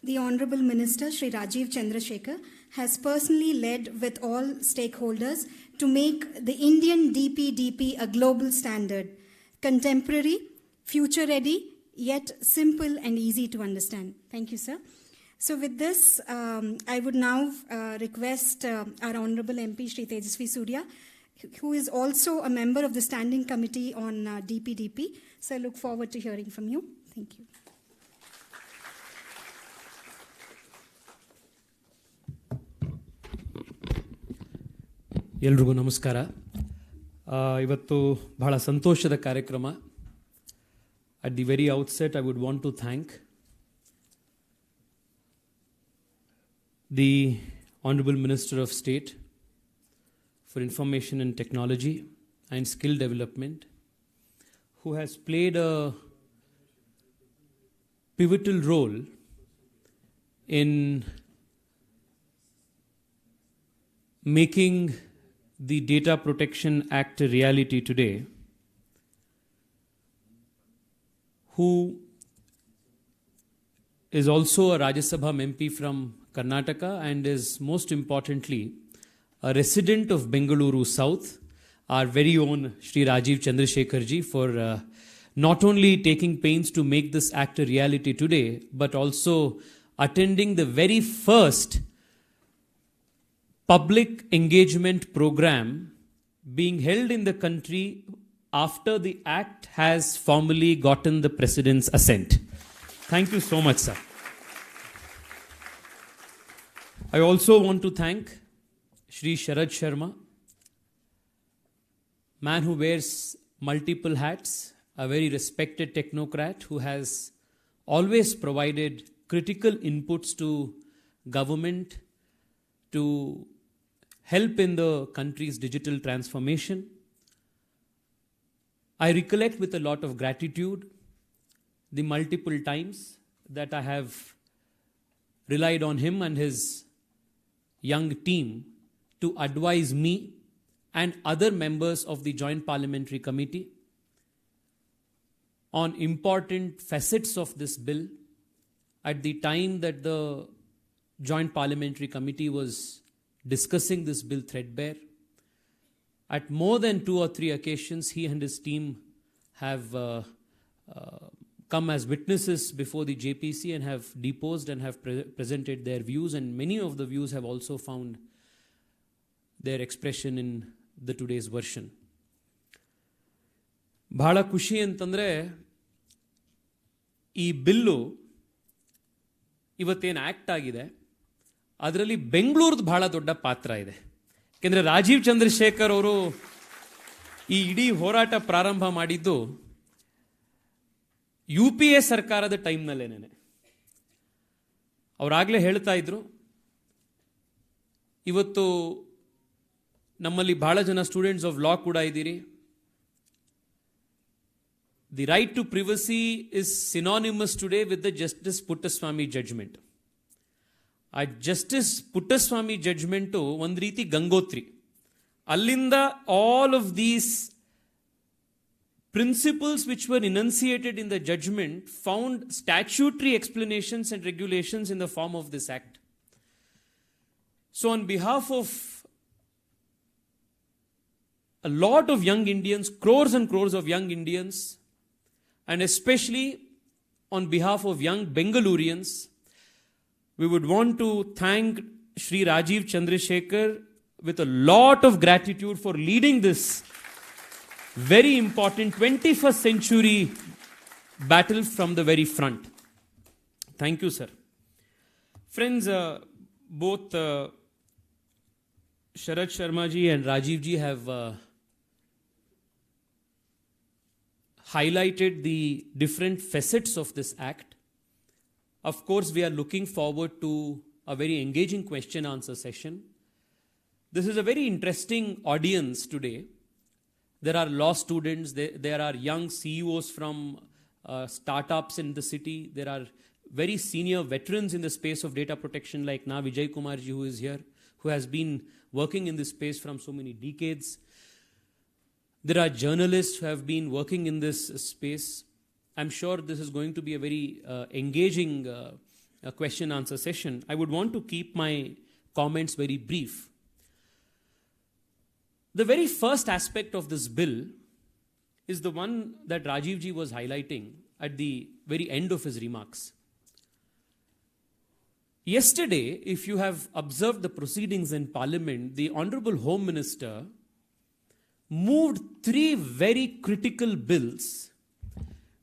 The Honorable Minister, Shri Rajeev Chandrasekhar, has personally led with all stakeholders to make the Indian DPDP a global standard, contemporary, future-ready, yet simple and easy to understand. Thank you, sir. So with this, I would now request our Honorable MP, Shri Tejasvi Surya, who is also a member of the Standing Committee on DPDP. So I look forward to hearing from you. Thank you. ಎಲ್ರಿಗೂ ನಮಸ್ಕಾರ. ಇವತ್ತು ಬಹಳ ಸಂತೋಷದ ಕಾರ್ಯಕ್ರಮ. At the very outset, I would want to thank the Honorable Minister of State for Information and Technology and Skill Development, who has played a pivotal role in making the Data Protection Act a reality today, who is also a Rajya Sabha MP from Karnataka and is most importantly a resident of Bengaluru South, our very own Shri Rajeev Chandrasekhar ji, for not only taking pains to make this act a reality today, but also attending the very first public engagement program being held in the country after the act has formally gotten the President's assent. Thank you so much, sir. I also want to thank Shri Sharad Sharma, man who wears multiple hats, a very respected technocrat who has always provided critical inputs to government to help in the country's digital transformation. I recollect with a lot of gratitude the multiple times that I have relied on him and his young team to advise me and other members of the Joint Parliamentary Committee on important facets of this bill at the time that the Joint Parliamentary Committee was discussing this bill threadbare. At more than 2 or 3 occasions, he and his team have come as witnesses before the JPC and have deposed and have presented their views, and many of the views have also found their expression in the today's version. ಬಹಳ ಖುಷಿ ಅಂತಂದರೆ ಈ bill ಇವತ್ತೇನು act ಆಗಿದೆ ಅದರಲ್ಲಿ ಬೆಂಗಳೂರದ್ದು ಬಹಳ ದೊಡ್ಡ ಪಾತ್ರ ಇದೆ. ಯಾಕೆಂದರೆ ರಾಜೀವ್ ಚಂದ್ರಶೇಖರ್ ಅವರು ಈ ಇಡೀ ಹೋರಾಟ ಪ್ರಾರಂಭ ಮಾಡಿದ್ದು UPA ಸರ್ಕಾರದ ಟೈಮ್ನಲ್ಲೇನೆ. ಅವರಾಗಲೇ ಹೇಳ್ತಾ ಇದ್ರು, ಇವತ್ತು ನಮ್ಮಲ್ಲಿ ಬಹಳ ಜನ ಸ್ಟೂಡೆಂಟ್ಸ್ ಆಫ್ ಲಾ ಕೂಡ ಇದ್ದೀರಿ. The right to privacy is synonymous today with the Justice Puttaswamy judgment. ಆ ಜಸ್ಟಿಸ್ ಪುಟ್ಟಸ್ವಾಮಿ ಜಡ್ಜ್ಮೆಂಟು ಒಂದು ರೀತಿ ಗಂಗೋತ್ರಿ. ಅಲ್ಲಿಂದ all of these principles which were enunciated in the judgment found statutory explanations and regulations in the form of this act. So on behalf of a lot of young Indians, crores and crores of young Indians, and especially on behalf of young Bengalurians, we would want to thank Shri Rajeev Chandrasekhar with a lot of gratitude for leading this very important 21st century battle from the very front. Thank you, sir. Friends, both Sharad Sharma ji and Rajeev ji have highlighted the different facets of this act. Of course, we are looking forward to a very engaging question-answer session. This is a very interesting audience today. There are law students, there are young CEOs from startups in the city. There are very senior veterans in the space of data protection like Na Vijay Kumar ji, who is here, who has been working in this space from so many decades. There are journalists who have been working in this space. I'm sure this is going to be a very engaging question-answer session. I would want to keep my comments very brief. The very first aspect of this bill is the one that Rajeev ji was highlighting at the very end of his remarks. Yesterday, if you have observed the proceedings in Parliament, the Honorable Home Minister moved 3 very critical bills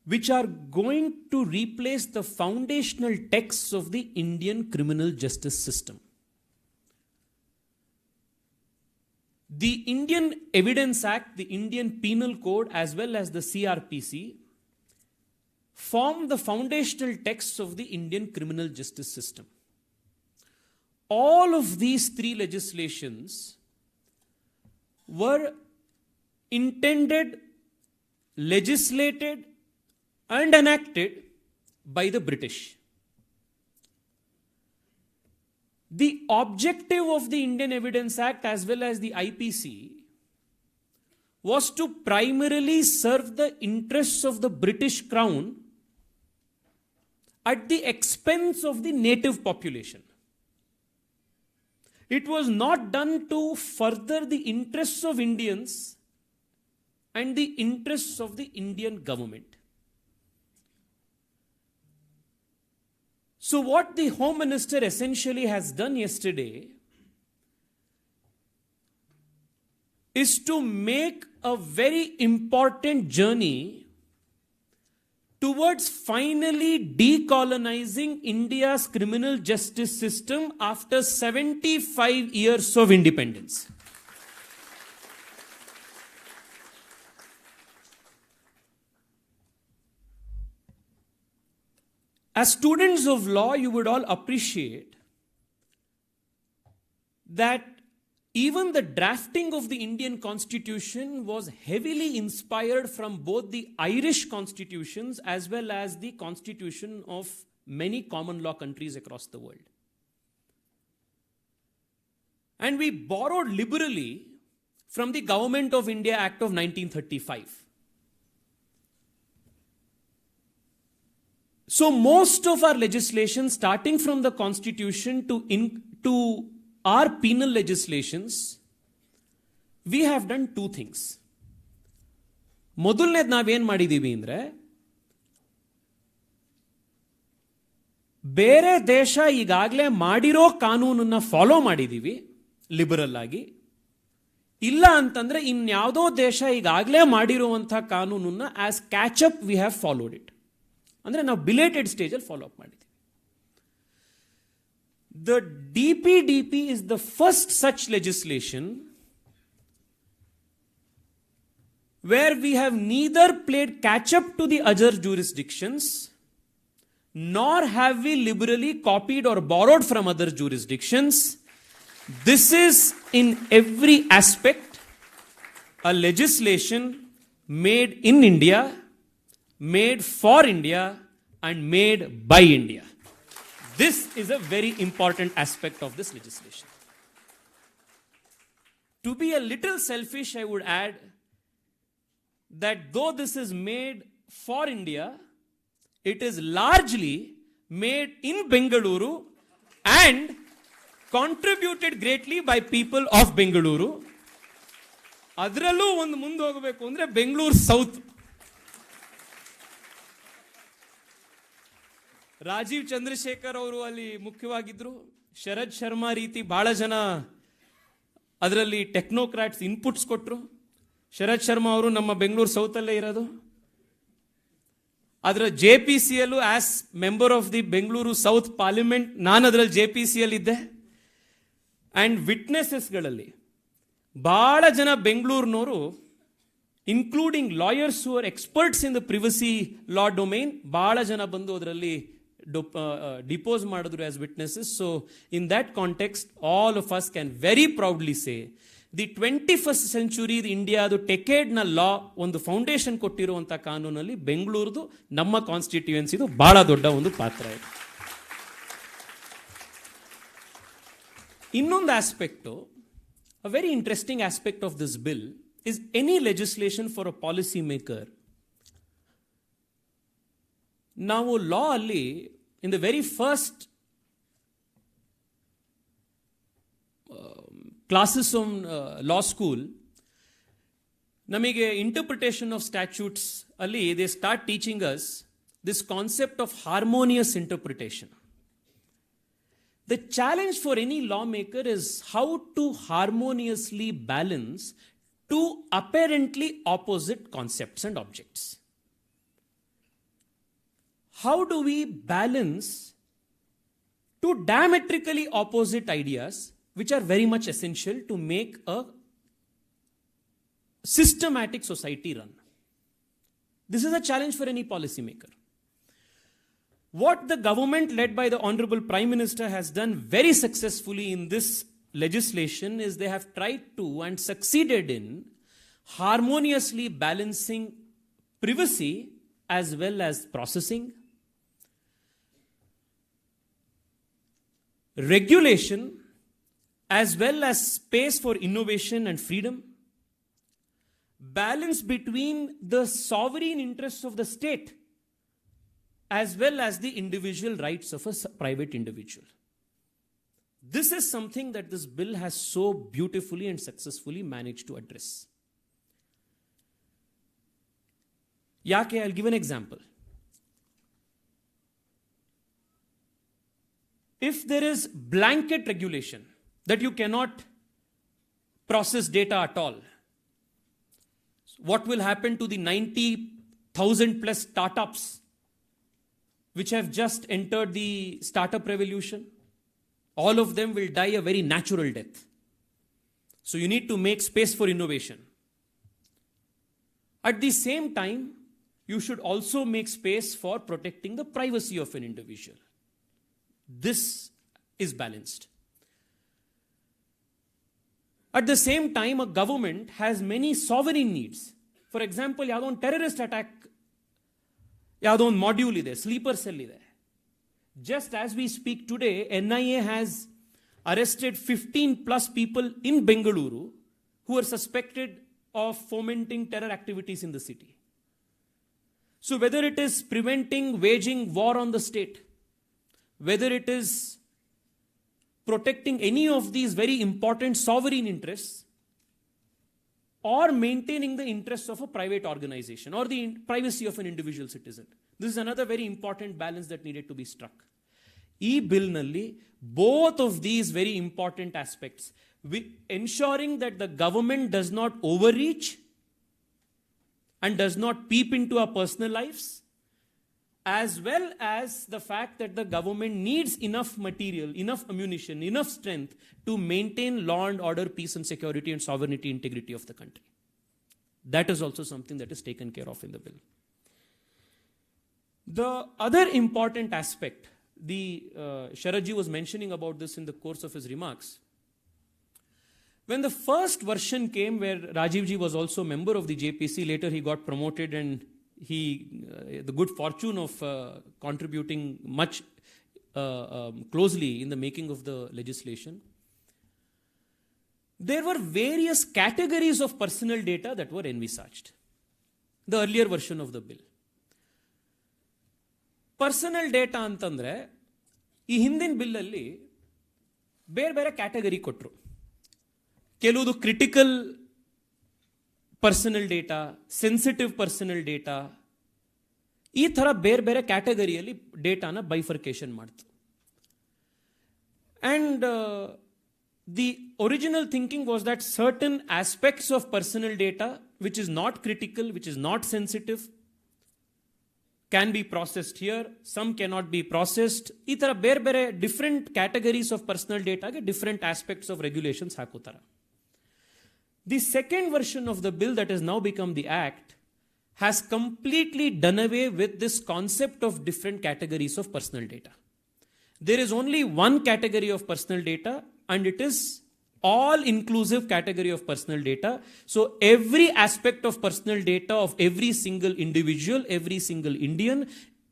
which are going to replace the foundational texts of the Indian criminal justice system. The Indian Evidence Act, the Indian Penal Code, as well as the CRPC, form the foundational texts of the Indian criminal justice system. All of these 3 legislations were intended, legislated, and enacted by the British. The objective of the Indian Evidence Act as well as the IPC was to primarily serve the interests of the British Crown at the expense of the native population. It was not done to further the interests of Indians and the interests of the Indian government. So what the Home Minister essentially has done yesterday is to make a very important journey towards finally decolonizing India's criminal justice system after 75 years of independence. As students of law, you would all appreciate that even the drafting of the Indian Constitution was heavily inspired from both the Irish constitutions as well as the constitution of many common law countries across the world. And we borrowed liberally from the Government of India Act of 1935. So most of our legislation, starting from the constitution to our penal legislations, we have done two things. ಮೊದಲನೇದು ನಾವೇನ್ ಮಾಡಿದೀವಿ ಅಂದ್ರೆ, ಬೇರೆ ದೇಶ ಈಗಾಗಲೇ ಮಾಡಿರೋ ಕಾನೂನನ್ನ follow ಮಾಡಿದೀವಿ ಲಿಬರಲ್ ಆಗಿ. ಇಲ್ಲ ಅಂತಂದ್ರೆ ಇನ್ಯಾವುದೋ ದೇಶ ಈಗಾಗಲೇ ಮಾಡಿರುವಂತಹ ಕಾನೂನನ್ನ as catch up we have followed it. ಅಂದ್ರೆ ನಾವು ಬಿಲೇಟೆಡ್ ಸ್ಟೇಜಲ್ಲಿ ಫಾಲೋ ಅಪ್ ಮಾಡಿದ್ದೀವಿ. The DPDP is the first such legislation where we have neither played catch up to the other jurisdictions, nor have we liberally copied or borrowed from other jurisdictions. This is in every aspect a legislation made in India, made for India, and made by India. This is a very important aspect of this legislation. To be a little selfish, I would add that though this is made for India, it is largely made in Bengaluru and contributed greatly by people of Bengaluru. ಅದರಲ್ಲೂ ಒಂದು ಮುಂದೆ ಹೋಗಬೇಕು ಅಂದ್ರೆ Bengaluru south. Rajiv Chandrashekhar ಅವರು ಅಲ್ಲಿ ಮುಖ್ಯವಾಗಿದ್ರು. ಶರದ್ ಶರ್ಮಾ ರೀತಿ ಬಹಳ ಜನ ಅದರಲ್ಲಿ ಟೆಕ್ನೋಕ್ರಾಟ್ಸ್ ಇನ್ಪುಟ್ಸ್ ಕೊಟ್ಟರು. ಶರದ್ ಶರ್ಮಾ ಅವರು ನಮ್ಮ ಬೆಂಗಳೂರು ಸೌತ್ ಅಲ್ಲೇ ಇರೋದು. ಅದರ JPCಯಲ್ಲೂ as member of the Bengaluru south parliament ನಾನು ಅದರಲ್ಲಿ JPCಯಲ್ಲಿ ಇದ್ದೆ. ಅಂಡ್ ವಿಟ್ನೆಸಸ್ಗಳಲ್ಲಿ ಬಹಳ ಜನ ಬೆಂಗಳೂರಿನವರು, including lawyers who are experts in the privacy law domain, ಬಹಳ ಜನ ಬಂದು ಅದರಲ್ಲಿ ಡಿಪೋಸ್ ಮಾಡಿದ್ರು as witnesses. So in that context all of us can very proudly say the 21st century ಇಂಡಿಯಾದು ಟೆಕೇಡ್ನ ಲಾ ಒಂದು ಫೌಂಡೇಶನ್ ಕೊಟ್ಟಿರುವಂತಹ ಕಾನೂನಲ್ಲಿ ಬೆಂಗಳೂರುದು, ನಮ್ಮ ಕಾನ್ಸ್ಟಿಟ್ಯೂಯೆನ್ಸಿದು ಬಹಳ ದೊಡ್ಡ ಒಂದು ಪಾತ್ರ ಇದೆ. ಇನ್ನೊಂದು aspect, a very interesting aspect of this bill is any legislation for a policy maker. ನಾವು ಲಾ ಅಲ್ಲಿ in the very first classes on law school ನಮಗೆ ಇಂಟರ್ಪ್ರಿಟೇಷನ್ ಆಫ್ ಸ್ಟ್ಯಾಚ್ಯೂಟ್ಸ್ ಅಲ್ಲಿ they start teaching us this concept of harmonious interpretation. The challenge for any lawmaker is how to harmoniously balance two apparently opposite concepts and objects. How do we balance two diametrically opposite ideas which are very much essential to make a systematic society run? This is a challenge for any policymaker. What the government led by the Honorable Prime Minister has done very successfully in this legislation is they have tried to and succeeded in harmoniously balancing privacy as well as processing, regulation as well as space for innovation and freedom, balance between the sovereign interests of the state as well as the individual rights of a private individual. This is something that this bill has so beautifully and successfully managed to address. Yake, I'll give an example. If there is blanket regulation that you cannot process data at all, what will happen to the 90,000 plus startups which have just entered the startup revolution? All of them will die a very natural death. So you need to make space for innovation. At the same time, you should also make space for protecting the privacy of an individual. This is balanced. At the same time, a government has many sovereign needs. For example, ಯಾವುದೋ ಒಂದು terrorist attack, ಯಾವುದೋ ಒಂದು module ಇದೆ, sleeper cell ಇದೆ. Just as we speak today, NIA has arrested 15 plus people in Bengaluru who are suspected of fomenting terror activities in the city. So whether it is preventing waging war on the state, whether it is protecting any of these very important sovereign interests, or maintaining the interests of a private organization or the privacy of an individual citizen. This is another very important balance that needed to be struck. E bill nalli, both of these very important aspects, ensuring that the government does not overreach and does not peep into our personal lives, as well as the fact that the government needs enough material, enough ammunition, enough strength to maintain law and order, peace and security and sovereignty, integrity of the country. That is also something that is taken care of in the bill. The other important aspect, Sharad was mentioning about this in the course of his remarks. When the first version came, where Rajeev was also a member of the JPC, later he got promoted and the good fortune of contributing much closely in the making of the legislation. There were various categories of personal data that were envisaged. The earlier version of the bill. Personal data ಅಂತಂದ್ರೆ ಈ ಹಿಂದಿನ bill ಅಲ್ಲಿ ಬೇರೆ ಬೇರೆ category ಕೊಟ್ಟರು. ಕೆಲವುದು critical personal data, sensitive personal data, ಈ ಥರ ಬೇರೆ ಬೇರೆ ಕ್ಯಾಟಗರಿಯಲ್ಲಿ ಡೇಟಾನ ಬೈಫರ್ಕೇಶನ್ ಮಾಡ್ತು. And the original thinking was that certain aspects of personal data, which is not critical, which is not sensitive, can be processed here, some cannot be processed. ಈ ಥರ ಬೇರೆ ಬೇರೆ ಡಿಫ್ರೆಂಟ್ ಕ್ಯಾಟಗರೀಸ್ ಆಫ್ ಪರ್ಸನಲ್ ಡೇಟಾಗೆ different aspects of regulations ಹಾಕೋತಾರೆ. The second version of the bill that has now become the Act has completely done away with this concept of different categories of personal data. There is only one category of personal data, and it is all-inclusive category of personal data. So every aspect of personal data of every single individual, every single Indian,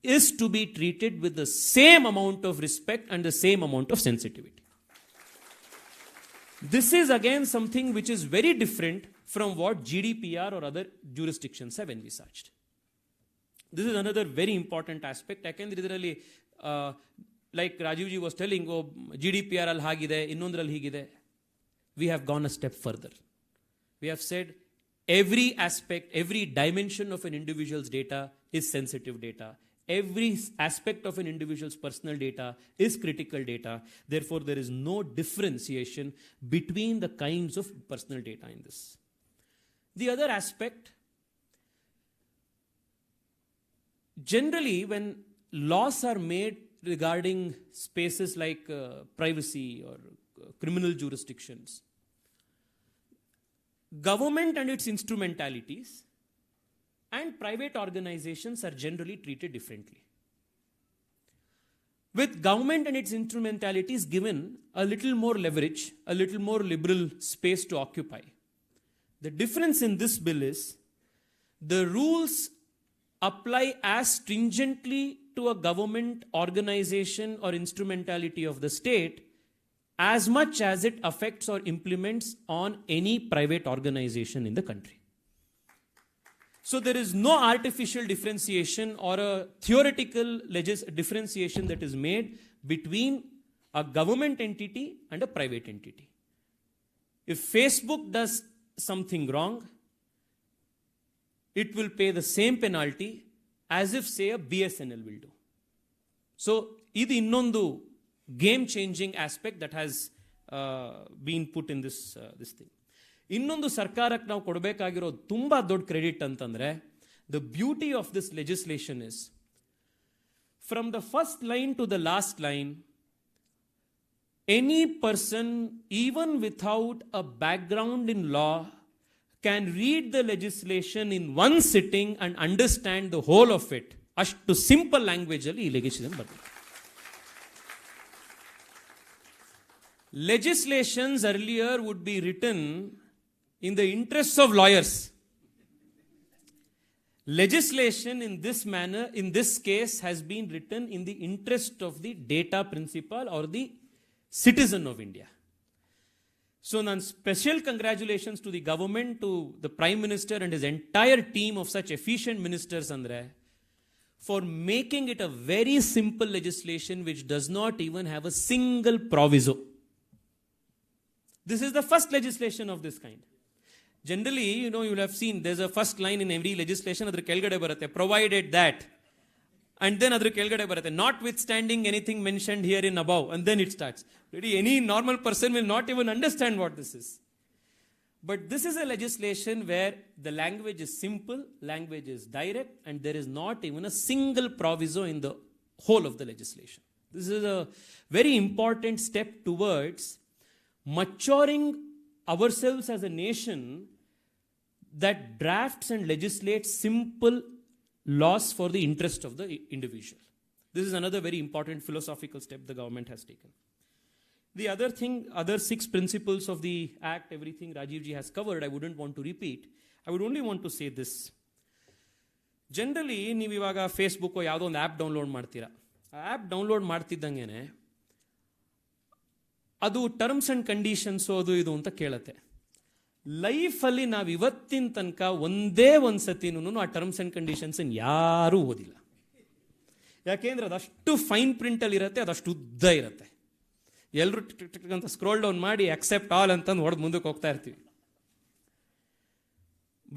is to be treated with the same amount of respect and the same amount of sensitivity. This is again something which is very different from what GDPR or other jurisdictions have envisaged. This is another very important aspect. Like Rajeev was telling, GDPR al hagide, innondral higide. We have gone a step further. We have said every aspect, every dimension of an individual's data is sensitive data. Every aspect of an individual's personal data is critical data. Therefore, there is no differentiation between the kinds of personal data in this. The other aspect, generally, when laws are made regarding spaces like privacy or criminal jurisdictions, government and its instrumentalities and private organizations are generally treated differently. With government and its instrumentalities given a little more leverage, a little more liberal space to occupy. The difference in this bill is the rules apply as stringently to a government organization or instrumentality of the state as much as it affects or implements on any private organization in the country. So there is no artificial differentiation or a theoretical differentiation that is made between a government entity and a private entity. If Facebook does something wrong, it will pay the same penalty as if, say, a BSNL will do. So, this is another game-changing aspect that has been put in this thing. ಇನ್ನೊಂದು ಸರ್ಕಾರಕ್ಕೆ ನಾವು ಕೊಡಬೇಕಾಗಿರೋ ತುಂಬ ದೊಡ್ಡ credit ಅಂತಂದ್ರೆ, the beauty of this legislation is, from the first line to the last line, any person, even without a background in law, can read the legislation in one sitting and understand the whole of it. ಅಷ್ಟು simple language ಅಲ್ಲಿ ಈ ಲೆಗಿಸ್ಲೇಷನ್ ಬರ್ತದೆ. Legislations earlier would be written in the interests of lawyers. Legislation in this manner, in this case, has been written in the interest of the data principle or the citizen of India. So, special congratulations to the government, to the Prime Minister and his entire team of such efficient ministers. Andre, for making it a very simple legislation which does not even have a single proviso. This is the first legislation of this kind. Generally, you will have seen there's a first line in every legislation, adra kelgade baratte, provided that. And then adra kelgade baratte, notwithstanding anything mentioned here in above. And then it starts. Really, any normal person will not even understand what this is. But this is a legislation where the language is simple, language is direct, and there is not even a single proviso in the whole of the legislation. This is a very important step towards maturing ourselves as a nation that drafts and legislates simple laws for the interest of the individual. This is another very important philosophical step the government has taken. The other thing, other 6 principles of the Act, everything Rajeev ji has covered, I wouldn't want to repeat. I would only want to say this. Generally, ನೀವು ಇವಾಗ Facebook ಯಾವುದೋ ಒಂದು app download ಮಾಡ್ತೀರಾ. ಆ app download ಮಾಡ್ತಿದ್ದಂಗೆ ಅದು terms and conditions ಅದು ಇದು ಅಂತ ಕೇಳುತ್ತೆ. ಲೈಫಲ್ಲಿ ನಾವು ಇವತ್ತಿನ ತನಕ ಒಂದೇ ಒಂದು ಸತಿನೂ ಆ ಟರ್ಮ್ಸ್ ಆ್ಯಂಡ್ ಕಂಡೀಷನ್ಸ್ ಯಾರೂ ಓದಿಲ್ಲ. ಯಾಕೆಂದ್ರೆ ಅದಷ್ಟು ಫೈನ್ ಪ್ರಿಂಟಲ್ಲಿ ಇರುತ್ತೆ, ಅದಷ್ಟು ಉದ್ದ ಇರುತ್ತೆ. ಎಲ್ಲರೂ ಅಂತ ಸ್ಕ್ರೋಲ್ ಡೌನ್ ಮಾಡಿ ಅಕ್ಸೆಪ್ಟ್ ಆಲ್ ಅಂತಂದು ಹೊಡೆದು ಮುಂದಕ್ಕೆ ಹೋಗ್ತಾ ಇರ್ತೀವಿ.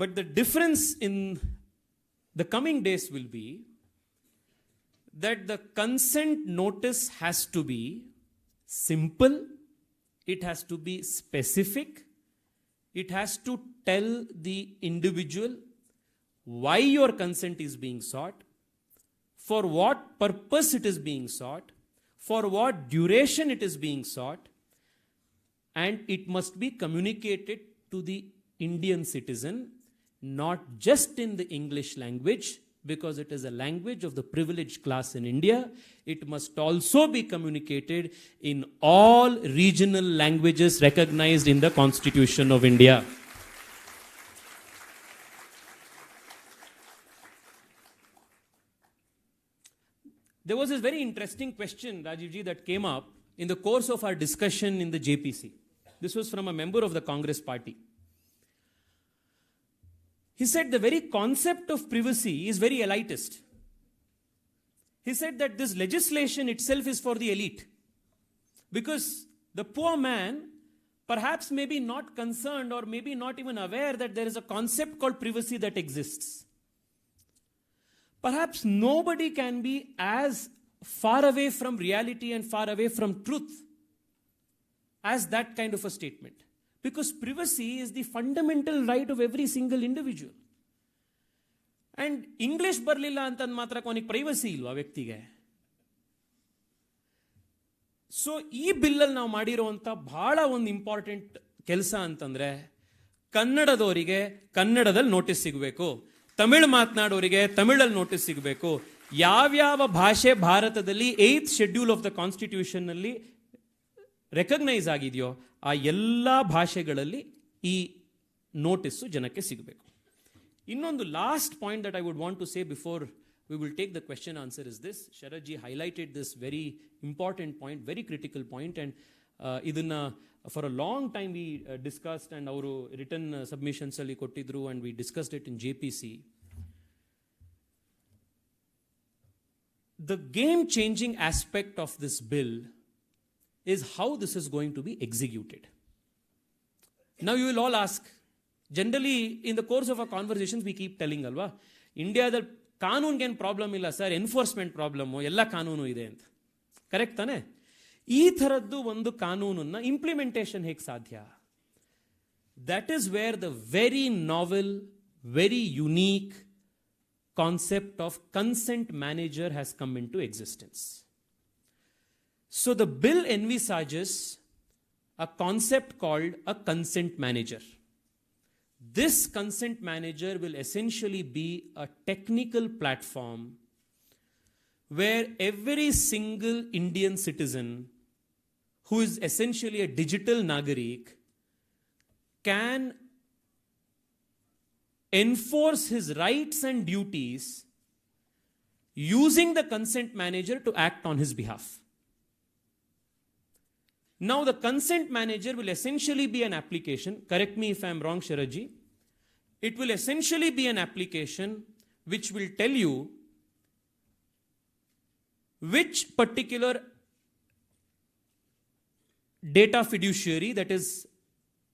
But the difference in the coming days will be that the consent notice has to be simple, it has to be specific, it has to tell the individual why your consent is being sought, for what purpose it is being sought, for what duration it is being sought, and it must be communicated to the Indian citizen, not just in the English language, because it is a language of the privileged class in India. It must also be communicated in all regional languages recognized in the Constitution of India. There was this very interesting question, Rajeev ji, that came up in the course of our discussion in the JPC. This was from a member of the Congress party. He said the very concept of privacy is very elitist. He said that this legislation itself is for the elite. Because the poor man perhaps may be not concerned or maybe not even aware that there is a concept called privacy that exists. Perhaps nobody can be as far away from reality and far away from truth as that kind of a statement. Because privacy is the fundamental right of every single individual. And English barlilla antand matra konik privacy ilva ವ್ಯಕ್ತಿಗೆ. So ಈ ಬಿಲ್ಲಲ್ಲಿ ನಾವು ಮಾಡಿರುವಂಥ ಬಹಳ ಒಂದು important ಕೆಲಸ ಅಂತಂದ್ರೆ ಕನ್ನಡದವರಿಗೆ ಕನ್ನಡದಲ್ಲಿ notice ಸಿಗಬೇಕು, ತಮಿಳು ಮಾತನಾಡೋರಿಗೆ ತಮಿಳಲ್ಲಿ ನೋಟಿಸ್ ಸಿಗಬೇಕು. ಯಾವ್ಯಾವ ಭಾಷೆ ಭಾರತದಲ್ಲಿ 8th schedule of the constitution ನಲ್ಲಿ ರೆಕಗ್ನೈಸ್ ಆಗಿದೆಯೋ ಆ ಎಲ್ಲ ಭಾಷೆಗಳಲ್ಲಿ ಈ ನೋಟಿಸ್ಸು ಜನಕ್ಕೆ ಸಿಗಬೇಕು. ಇನ್ನೊಂದು last point that I would want to say before we will take the question answer is this. Sharad ji highlighted this very important point, very critical point, and idana for a long time we discussed and our written submissions alli kottidru and we discussed it in JPC. The game changing aspect of this bill is how this is going to be executed. Now you will all ask, generally in the course of our conversations we keep telling alva, India the ಕಾನೂನ್ಗೇನು problem ಇಲ್ಲ sir, enforcement problem, ಎಲ್ಲ ಕಾನೂನು ಇದೆ ಅಂತ. Correct ತಾನೆ? ಈ ಥರದ್ದು ಒಂದು ಕಾನೂನನ್ನ ಇಂಪ್ಲಿಮೆಂಟೇಷನ್ ಹೇಗೆ ಸಾಧ್ಯ? That is where the very novel, very unique concept of consent manager has come into existence. So the bill envisages a concept called a consent manager. This consent manager will essentially be a technical platform where every single Indian citizen who is essentially a digital nagarik can enforce his rights and duties using the consent manager to act on his behalf. Now the consent manager will essentially be an application, correct me if I am wrong Sharad ji, it will essentially be an application which will tell you which particular data fiduciary, that is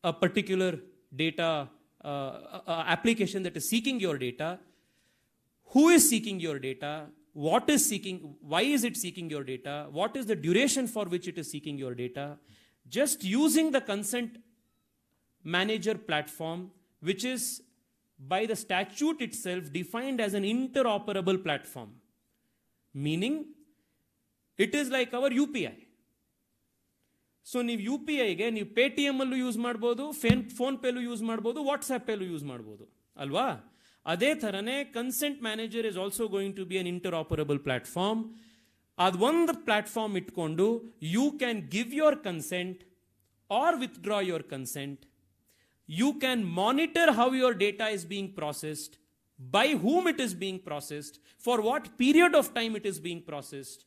a particular data application that is seeking your data, who is seeking your data, what is seeking, why is it seeking your data, what is the duration for which it is seeking your data, just using the consent manager platform, which is by the statute itself defined as an interoperable platform, meaning it is like our UPI. So ನೀವು U P ಐಗೆ ನೀವು Paytm ಅಲ್ಲೂ use ಮಾಡ್ಬೋದು, phone ಪೇಲೂ use ಮಾಡ್ಬೋದು, WhatsApp ಪೇಲೂ use ಮಾಡ್ಬೋದು ಅಲ್ವಾ? ಅದೇ ಥರನೇ consent manager is also going to be an interoperable platform. ಅದು ಒಂದು ಪ್ಲಾಟ್ಫಾರ್ಮ್ ಇಟ್ಕೊಂಡು you can give your consent or withdraw your consent. You can monitor how your data is being processed, by whom it is being processed, for what period of time it is being processed.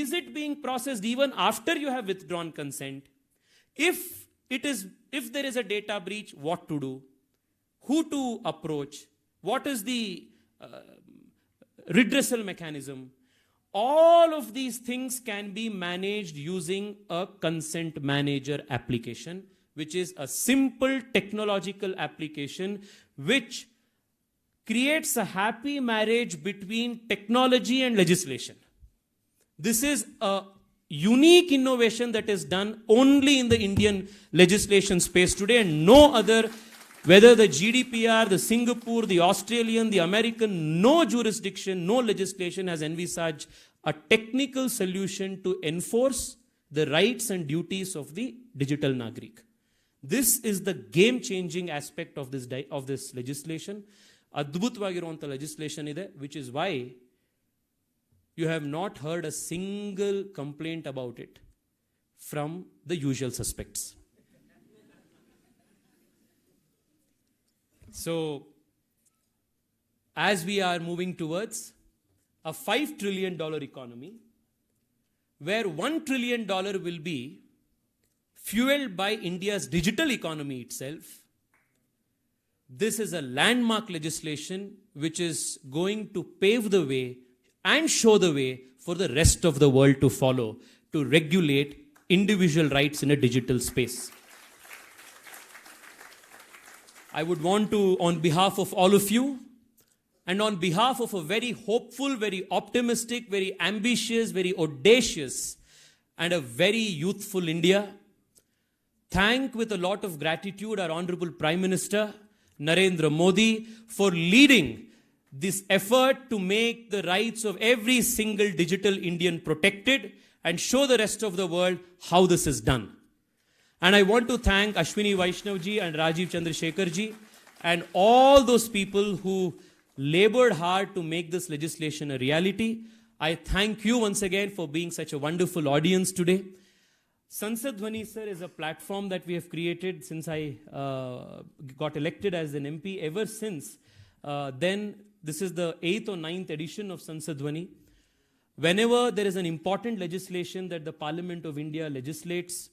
Is it being processed even after you have withdrawn consent? If there is a data breach, what to do? Who to approach? What is the redressal mechanism? All of these things can be managed using a consent manager application, which is a simple technological application which creates a happy marriage between technology and legislation. This is a unique innovation that is done only in the Indian legislation space today, and no other, whether the GDPR, the Singapore, the Australian, the American, no jurisdiction, no legislation has envisaged a technical solution to enforce the rights and duties of the digital Nagrik. This is the game-changing aspect of this legislation. ಅದ್ಭುತವಾಗಿರುವಂಥ legislation ಇದೆ, which is why you have not heard a single complaint about it from the usual suspects. So, as we are moving towards a $5 trillion economy, where $1 trillion will be fueled by India's digital economy itself, this is a landmark legislation which is going to pave the way and show the way for the rest of the world to follow, to regulate individual rights in a digital space. I would want to, on behalf of all of you, and on behalf of a very hopeful, very optimistic, very ambitious, very audacious, and a very youthful India, thank with a lot of gratitude our Honorable Prime Minister Narendra Modi for leading this effort to make the rights of every single digital Indian protected and show the rest of the world how this is done. And I want to thank Ashwini Vaishnav ji and Rajeev Chandrasekhar ji and all those people who labored hard to make this legislation a reality. I thank you once again for being such a wonderful audience today. Sansad Dhwani, sir, is a platform that we have created since I got elected as an MP. Ever since then, this is the 8th or 9th edition of Sansad Dhwani. Whenever there is an important legislation that the Parliament of India legislates,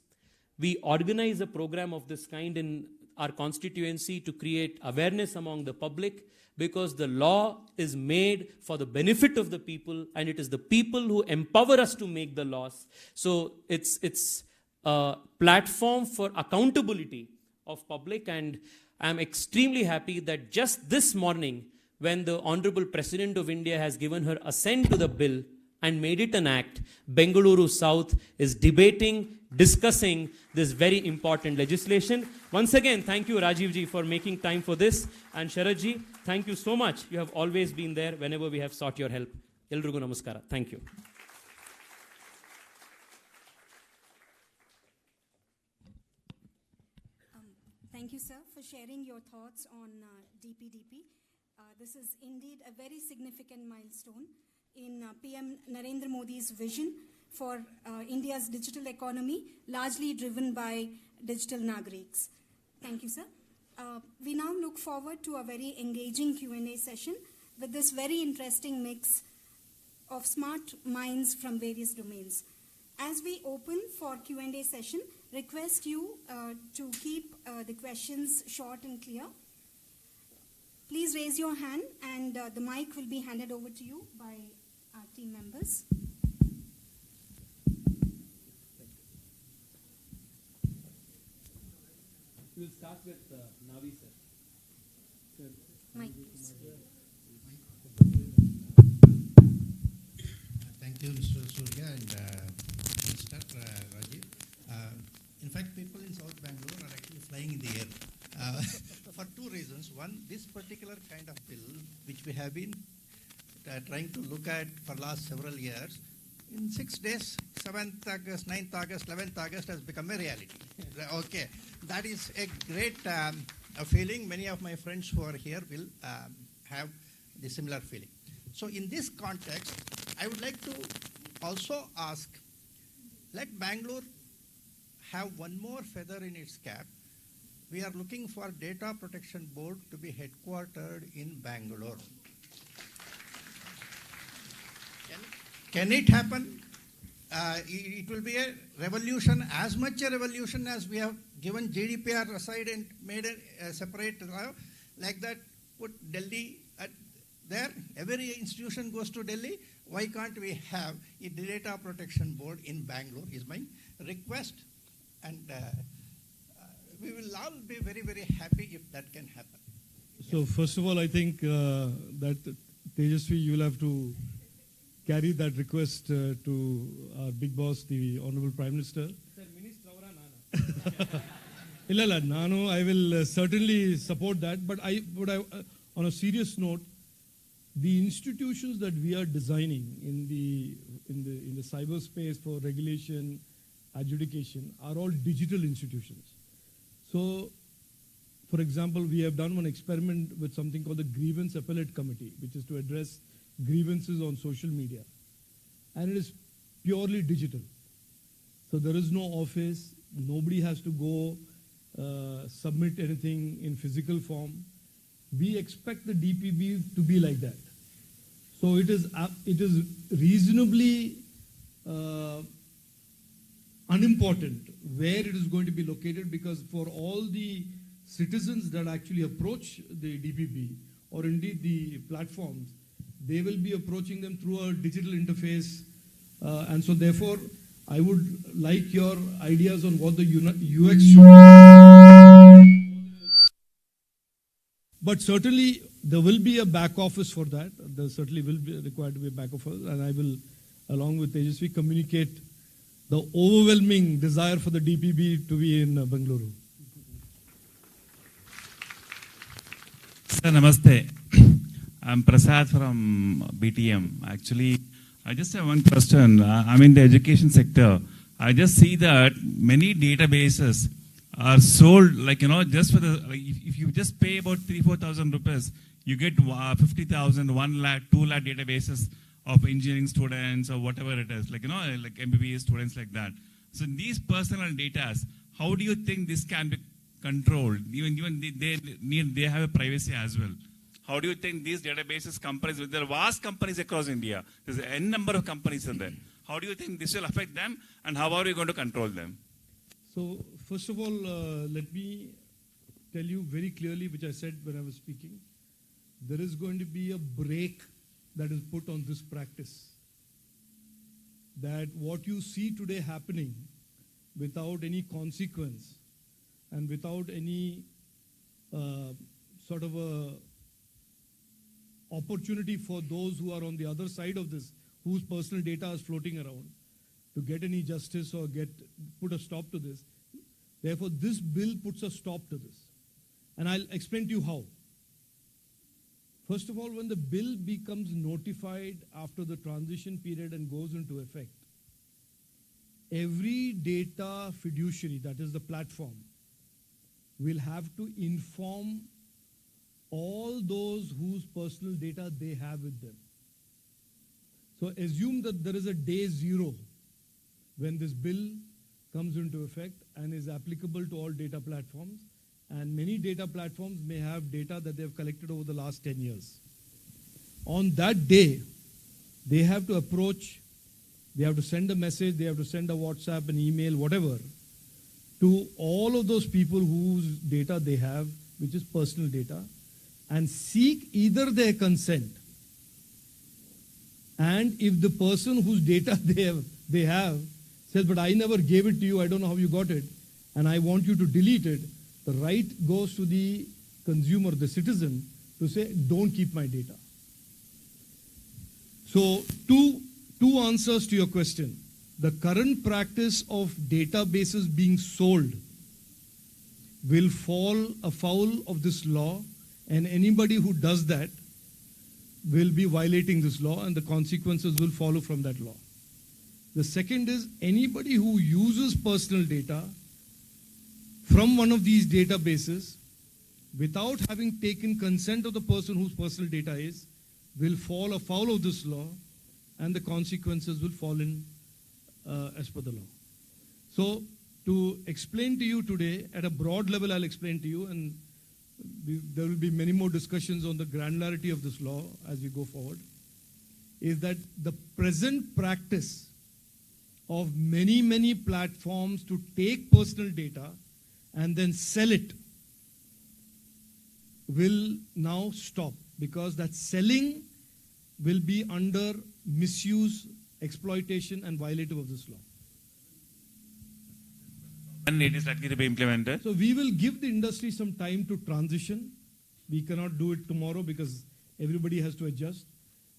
we organize a program of this kind in our constituency to create awareness among the public, because the law is made for the benefit of the people, and it is the people who empower us to make the laws. So it's a platform for accountability of public, and I'm extremely happy that just this morning, when the Honorable President of India has given her assent to the bill and made it an act, Bengaluru South is debating, discussing this very important legislation. Once again, thank you, Rajeev ji, for making time for this. And Sharad ji, thank you so much. You have always been there whenever we have sought your help. Elrigu namaskara. Thank you. Thank you, sir, for sharing your thoughts on DPDP. This is indeed a very significant milestone in PM Narendra Modi's vision for India's digital economy, largely driven by digital Nagriks. Thank you, sir. We now look forward to a very engaging Q&A session with this very interesting mix of smart minds from various domains. As we open for Q&A session, request you to keep the questions short and clear. Please raise your hand and the mic will be handed over to you by our team members. We'll start with Navi, sir. Mike. Thank you, Mr. Surya and Mr. Rajeev. In fact, people in South Bangalore are actually flying in the air for two reasons. One, this particular kind of bill, which we have been trying to look at for last several years, in 6 days, 7th August, 9th August, 11th August has become a reality. Okay, that is a great a feeling. Many of my friends who are here will have the similar feeling. So in this context, I would like to also ask, let Bangalore have one more feather in its cap. We are looking for Data Protection Board to be headquartered in Bangalore. Can it happen? It will be a revolution, as much a revolution as we have given GDPR aside and made a separate law. Like that, put Delhi there. Every institution goes to Delhi. Why can't we have a Data Protection Board in Bangalore is my request. And we will all be very, very happy if that can happen. So first of all, I think that Tejasvi, you will have to carry that request to our big boss, the Honorable Prime Minister. Illala, Nano, I will certainly support that. But on a serious note, the institutions that we are designing in the cyberspace for regulation, adjudication are all digital institutions. So, for example, we have done one experiment with something called the Grievance Appellate Committee, which is to address grievances on social media. And it is purely digital. So there is no office, nobody has to go submit anything in physical form. We expect the DPB to be like that. So it is reasonably unimportant where it is going to be located, because for all the citizens that actually approach the DPB or indeed the platforms, they will be approaching them through a digital interface. And so therefore, I would like your ideas on what the UX should be. But certainly, there will be a back office for that. There certainly will be required to be a back office. And I will, along with Tejasvi, communicate the overwhelming desire for the DPB to be in Bengaluru. Sir, namaste. I'm Prasad from BTM. Actually, I just have one question. I'm in the education sector. I just see that many databases are sold, like, just for the, if you just pay about 3,000-4,000 rupees, you get 50,000, 1 lakh, 2 lakh databases of engineering students or whatever it is, like MBBS students like that. So these personal data, how do you think this can be controlled? Even they have a privacy as well. How do you think these databases, companies, there are vast companies across India, there's an N number of companies in there. How do you think this will affect them, and how are you going to control them? So, first of all, let me tell you very clearly, which I said when I was speaking, there is going to be a break that is put on this practice. That what you see today happening without any consequence and without any sort of a opportunity for those who are on the other side of this, whose personal data is floating around, to get any justice or put a stop to this. Therefore, this bill puts a stop to this. And I'll explain to you how. First of all, when the bill becomes notified after the transition period and goes into effect, every data fiduciary, that is the platform, will have to inform all those whose personal data they have with them. So assume that there is a day zero when this bill comes into effect and is applicable to all data platforms. And many data platforms may have data that they have collected over the last 10 years. On that day, they have to approach, they have to send a message, they have to send a WhatsApp, an email, whatever, to all of those people whose data they have, which is personal data, and seek either their consent. And if the person whose data they have says, but I never gave it to you, I don't know how you got it, and I want you to delete it, The right goes to the consumer, the citizen, to say, don't keep my data. So two answers to your question. The current practice of databases being sold will fall afoul of this law, and anybody who does that will be violating this law, and the consequences will follow from that law. The second is anybody who uses personal data from one of these databases without having taken consent of the person whose personal data is will fall afoul of this law, and the consequences will fall in as per the law. So to explain to you today, at a broad level I'll explain to you, and there will be many more discussions on the granularity of this law as we go forward, is that the present practice of many platforms to take personal data and then sell it will now stop, because that selling will be under misuse, exploitation, and violative of this law. And it is likely to be implemented. So we will give the industry some time to transition. We cannot do it tomorrow because everybody has to adjust.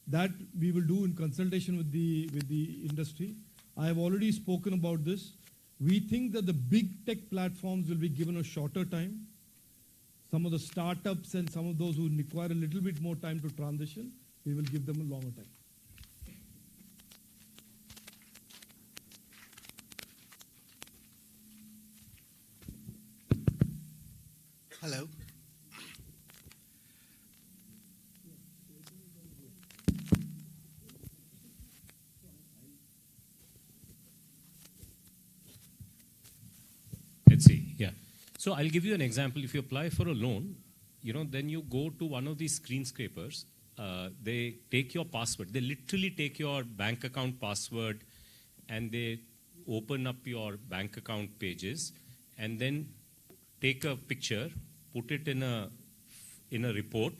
That we will do in consultation with the industry. I have already spoken about this. We think that the big tech platforms will be given a shorter time. Some of the startups and some of those who require a little bit more time to transition, we will give them a longer time. Hello. Let's see, yeah. So I'll give you an example. If you apply for a loan, then you go to one of these screen scrapers. They take your password. They literally take your bank account password and they open up your bank account pages and then take a picture, put it in a report,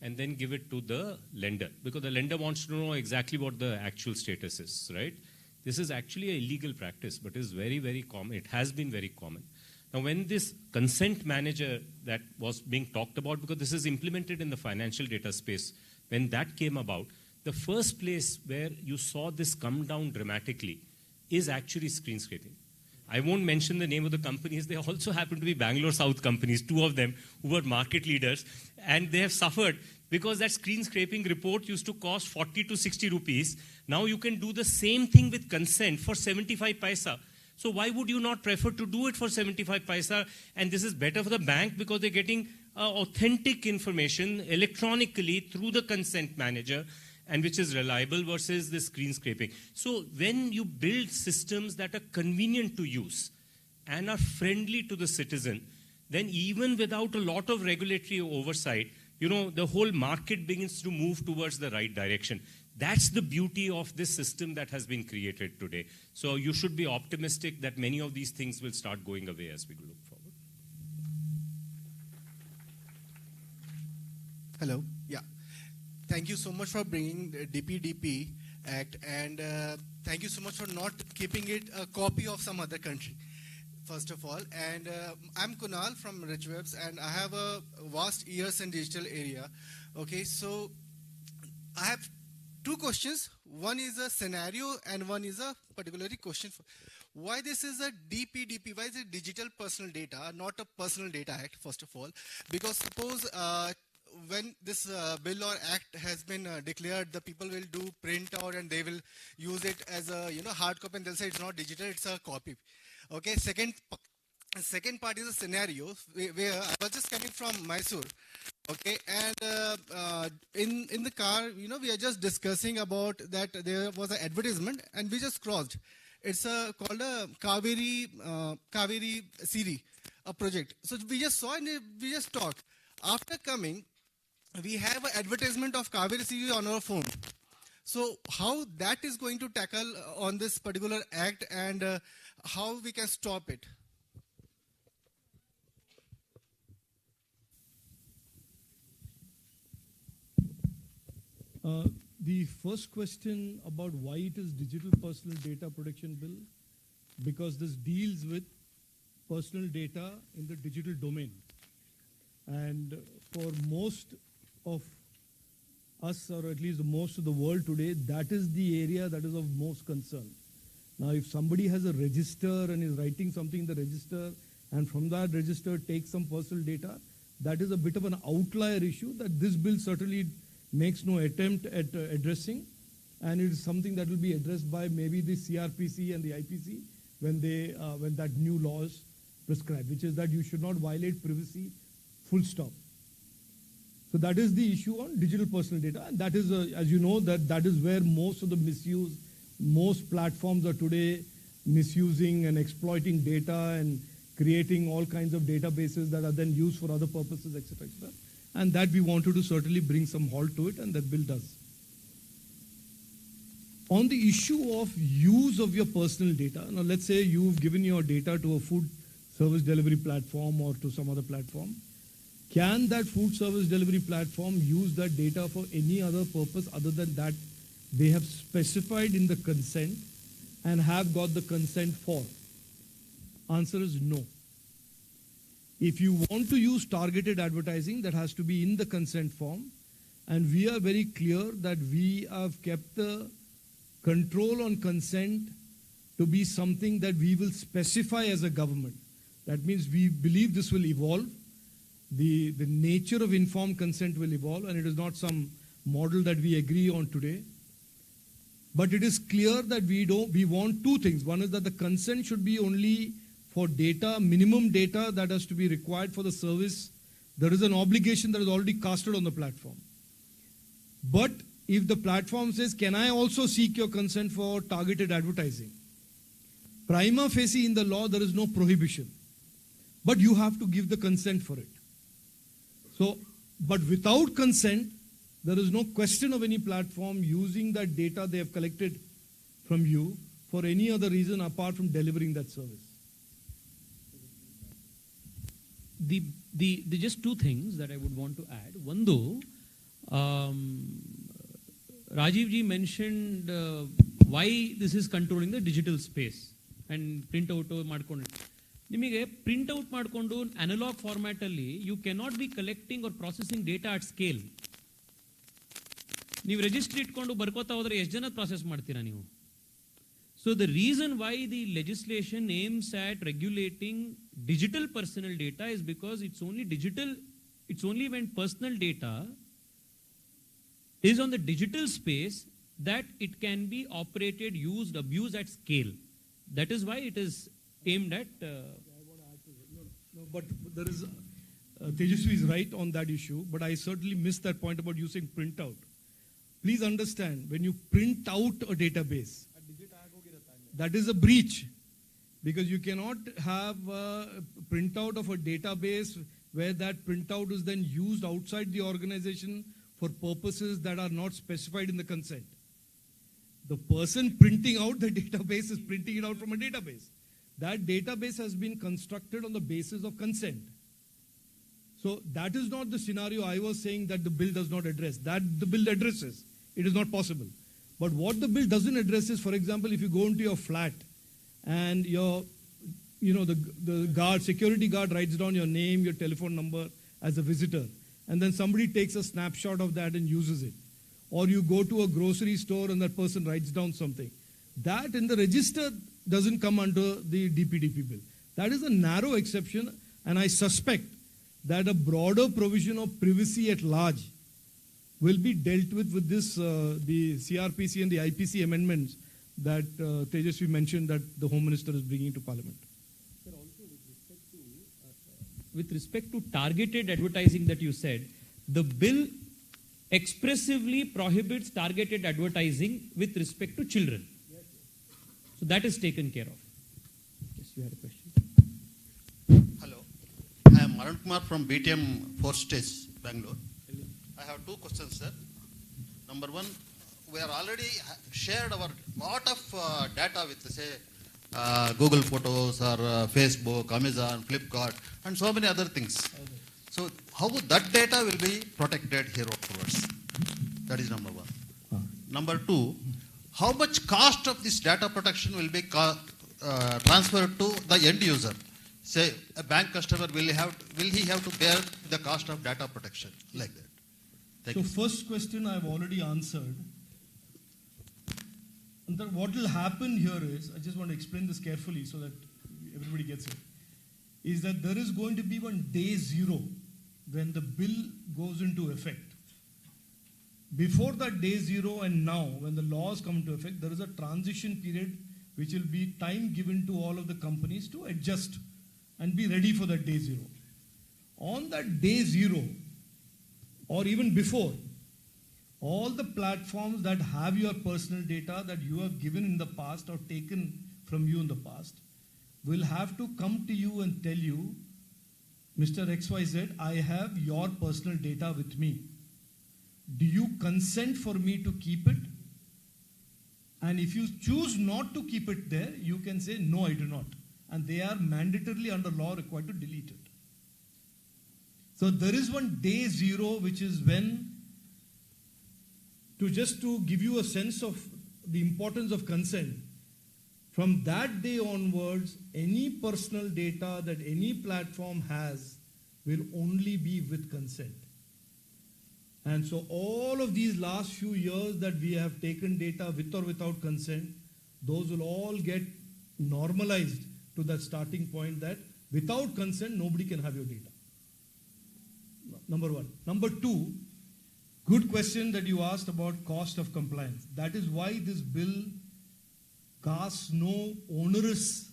and then give it to the lender, because the lender wants to know exactly what the actual status is, right? This is actually an illegal practice, but is very common. It has been very common. Now, when this consent manager that was being talked about, because this is implemented in the financial data space, when that came about, the first place where you saw this come down dramatically is actually screen scraping. I won't mention the name of the companies. They also happen to be Bangalore South companies, two of them who were market leaders, and they have suffered because that screen scraping report used to cost 40 to 60 rupees. Now you can do the same thing with consent for 75 paisa. So why would you not prefer to do it for 75 paisa? And this is better for the bank because they're getting authentic information electronically through the consent manager, and which is reliable versus the screen scraping. So when you build systems that are convenient to use and are friendly to the citizen, then even without a lot of regulatory oversight, the whole market begins to move towards the right direction. That's the beauty of this system that has been created today. So you should be optimistic that many of these things will start going away as we look forward. Hello. Yeah. Thank you so much for bringing the DPDP Act, and thank you so much for not keeping it a copy of some other country, first of all. And I'm Kunal from Rich Webs, and I have a vast years in digital area. Okay, so I have two questions. One is a scenario, and one is a particularly question for why this is a DPDP. Why is it Digital Personal Data, not a Personal Data Act, first of all? Because suppose when this bill or act has been declared, the people will do print out and they will use it as a hard copy, and they'll say it's not digital, it's a copy. Okay. Second part is a scenario where I was just coming from Mysore. Okay, and in the car, we are just discussing about that there was an advertisement, and we just crossed. It's called a Kaveri Siri, a project. So we just saw and we just talked. After coming, we have an advertisement of Kaveri Siri on our phone. So how that is going to tackle on this particular act, and how we can stop it? The first question about why it is Digital Personal Data Protection Bill, because this deals with personal data in the digital domain. And for most of us, or at least most of the world today, that is the area that is of most concern. Now, if somebody has a register and is writing something in the register, and from that register takes some personal data, that is a bit of an outlier issue that this bill certainly makes no attempt at addressing, and it is something that will be addressed by maybe the CRPC and the IPC when that new law is prescribed, which is that you should not violate privacy, full stop. So that is the issue on digital personal data, and that is, as you know, that is where most of the misuse, most platforms are today misusing and exploiting data and creating all kinds of databases that are then used for other purposes, etc., etc. And that we wanted to certainly bring some halt to it, and that bill does. On the issue of use of your personal data, now let's say you've given your data to a food service delivery platform or to some other platform. Can that food service delivery platform use that data for any other purpose other than that they have specified in the consent and have got the consent for? Answer is no. If you want to use targeted advertising, that has to be in the consent form, and we are very clear that we have kept the control on consent to be something that we will specify as a government. That means we believe this will evolve. The nature of informed consent will evolve, and it is not some model that we agree on today. But it is clear that we want two things. One is that the consent should be only for data, minimum data that has to be required for the service. There is an obligation that is already casted on the platform. But if the platform says, can I also seek your consent for targeted advertising? Prima facie in the law, there is no prohibition. But you have to give the consent for it. So, but without consent, there is no question of any platform using that data they have collected from you for any other reason apart from delivering that service. The just two things that I would want to add. One, though, Rajeev ji mentioned why this is controlling the digital space and print out ಮಾಡ್ಕೊಂಡು ನಿಮಗೆ print out ಮಾಡಿಕೊಂಡು analogue format ಅಲ್ಲಿ you cannot be collecting or processing data at scale. ನೀವು registry ಇಟ್ಕೊಂಡು ಬರ್ಕೋತಾ ಹೋದ್ರೆ ಎಷ್ಟು ಜನ ಪ್ರಾಸೆಸ್ ಮಾಡ್ತೀರಾ ನೀವು? So the reason why the legislation aims at regulating digital personal data is because it's only when personal data is on the digital space that it can be operated, used, abused at scale. That is why it is aimed at... I want to add to it. No, but there is... Tejasvi is right on that issue, but I certainly missed that point about using printout. Please understand, when you print out a database, that is a breach. Because you cannot have a printout of a database where that printout is then used outside the organization for purposes that are not specified in the consent. The person printing out the database is printing it out from a database. That database has been constructed on the basis of consent. So that is not the scenario I was saying that the bill does not address. That the bill addresses. It is not possible. But what the bill doesn't address is, for example, if you go into your flat, and the guard, security guard writes down your name, your telephone number as a visitor, and then somebody takes a snapshot of that and uses it. Or you go to a grocery store and that person writes down something. That in the register doesn't come under the DPDP bill. That is a narrow exception, and I suspect that a broader provision of privacy at large will be dealt with this, the CRPC and the IPC amendments that Tejasvi mentioned that the Home Minister is bringing to Parliament. Sir, also with respect to targeted advertising that you said, the bill expressively prohibits targeted advertising with respect to children. Yes. So that is taken care of. Yes, you had a question. Hello, I am Arun Kumar from BTM 4 Stage, Bangalore. Hello. I have two questions, sir. Number one, we are already shared our lot of data with, say, Google Photos or Facebook, Amazon, Flipkart, and so many other things. Okay. So how that data will be protected here afterwards? That is number one. Number two, how much cost of this data protection will be transferred to the end user? say a bank customer, will he have to bear the cost of data protection like that? Thank you. First question I've already answered. And then what will happen here is, I just want to explain this carefully so that everybody gets it, is that there is going to be one day zero when the bill goes into effect. Before that day zero and now, when the laws come into effect, there is a transition period which will be time given to all of the companies to adjust and be ready for that day zero. On that day zero, or even before, all the platforms that have your personal data that you have given in the past or taken from you in the past will have to come to you and tell you, Mr. XYZ, I have your personal data with me. Do you consent for me to keep it? And if you choose not to keep it there, you can say, no, I do not. And they are mandatorily under law required to delete it. So there is one day zero, which is when, to give you a sense of the importance of consent, from that day onwards, any personal data that any platform has will only be with consent. And so all of these last few years that we have taken data with or without consent, those will all get normalized to that starting point that without consent, nobody can have your data. Number one. Number two, good question that you asked about cost of compliance. That is why this bill casts no onerous,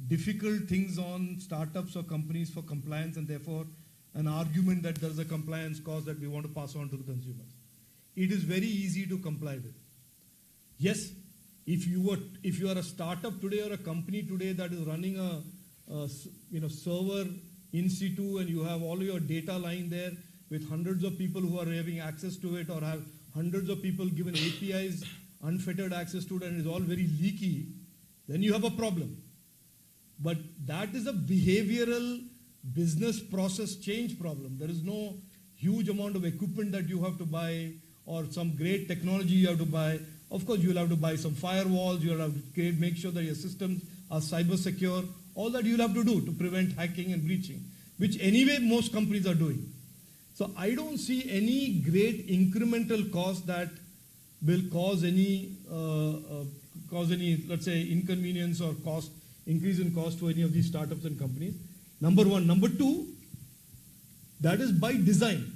difficult things on startups or companies for compliance, and therefore an argument that there is a compliance cost that we want to pass on to the consumers. It is very easy to comply with. Yes, if you are a startup today or a company today that is running a server in situ and you have all your data lying there with hundreds of people who are having access to it, or have hundreds of people given APIs, unfettered access to it, and it's all very leaky, then you have a problem. But that is a behavioral business process change problem. There is no huge amount of equipment that you have to buy or some great technology you have to buy. Of course, you will have to buy some firewalls, you will have to make sure that your systems are cyber secure. All that you will have to do to prevent hacking and breaching, which anyway most companies are doing. So I don't see any great incremental cost that will cause any, let's say, inconvenience or increase in cost for any of these startups and companies. Number one. Number two, that is by design.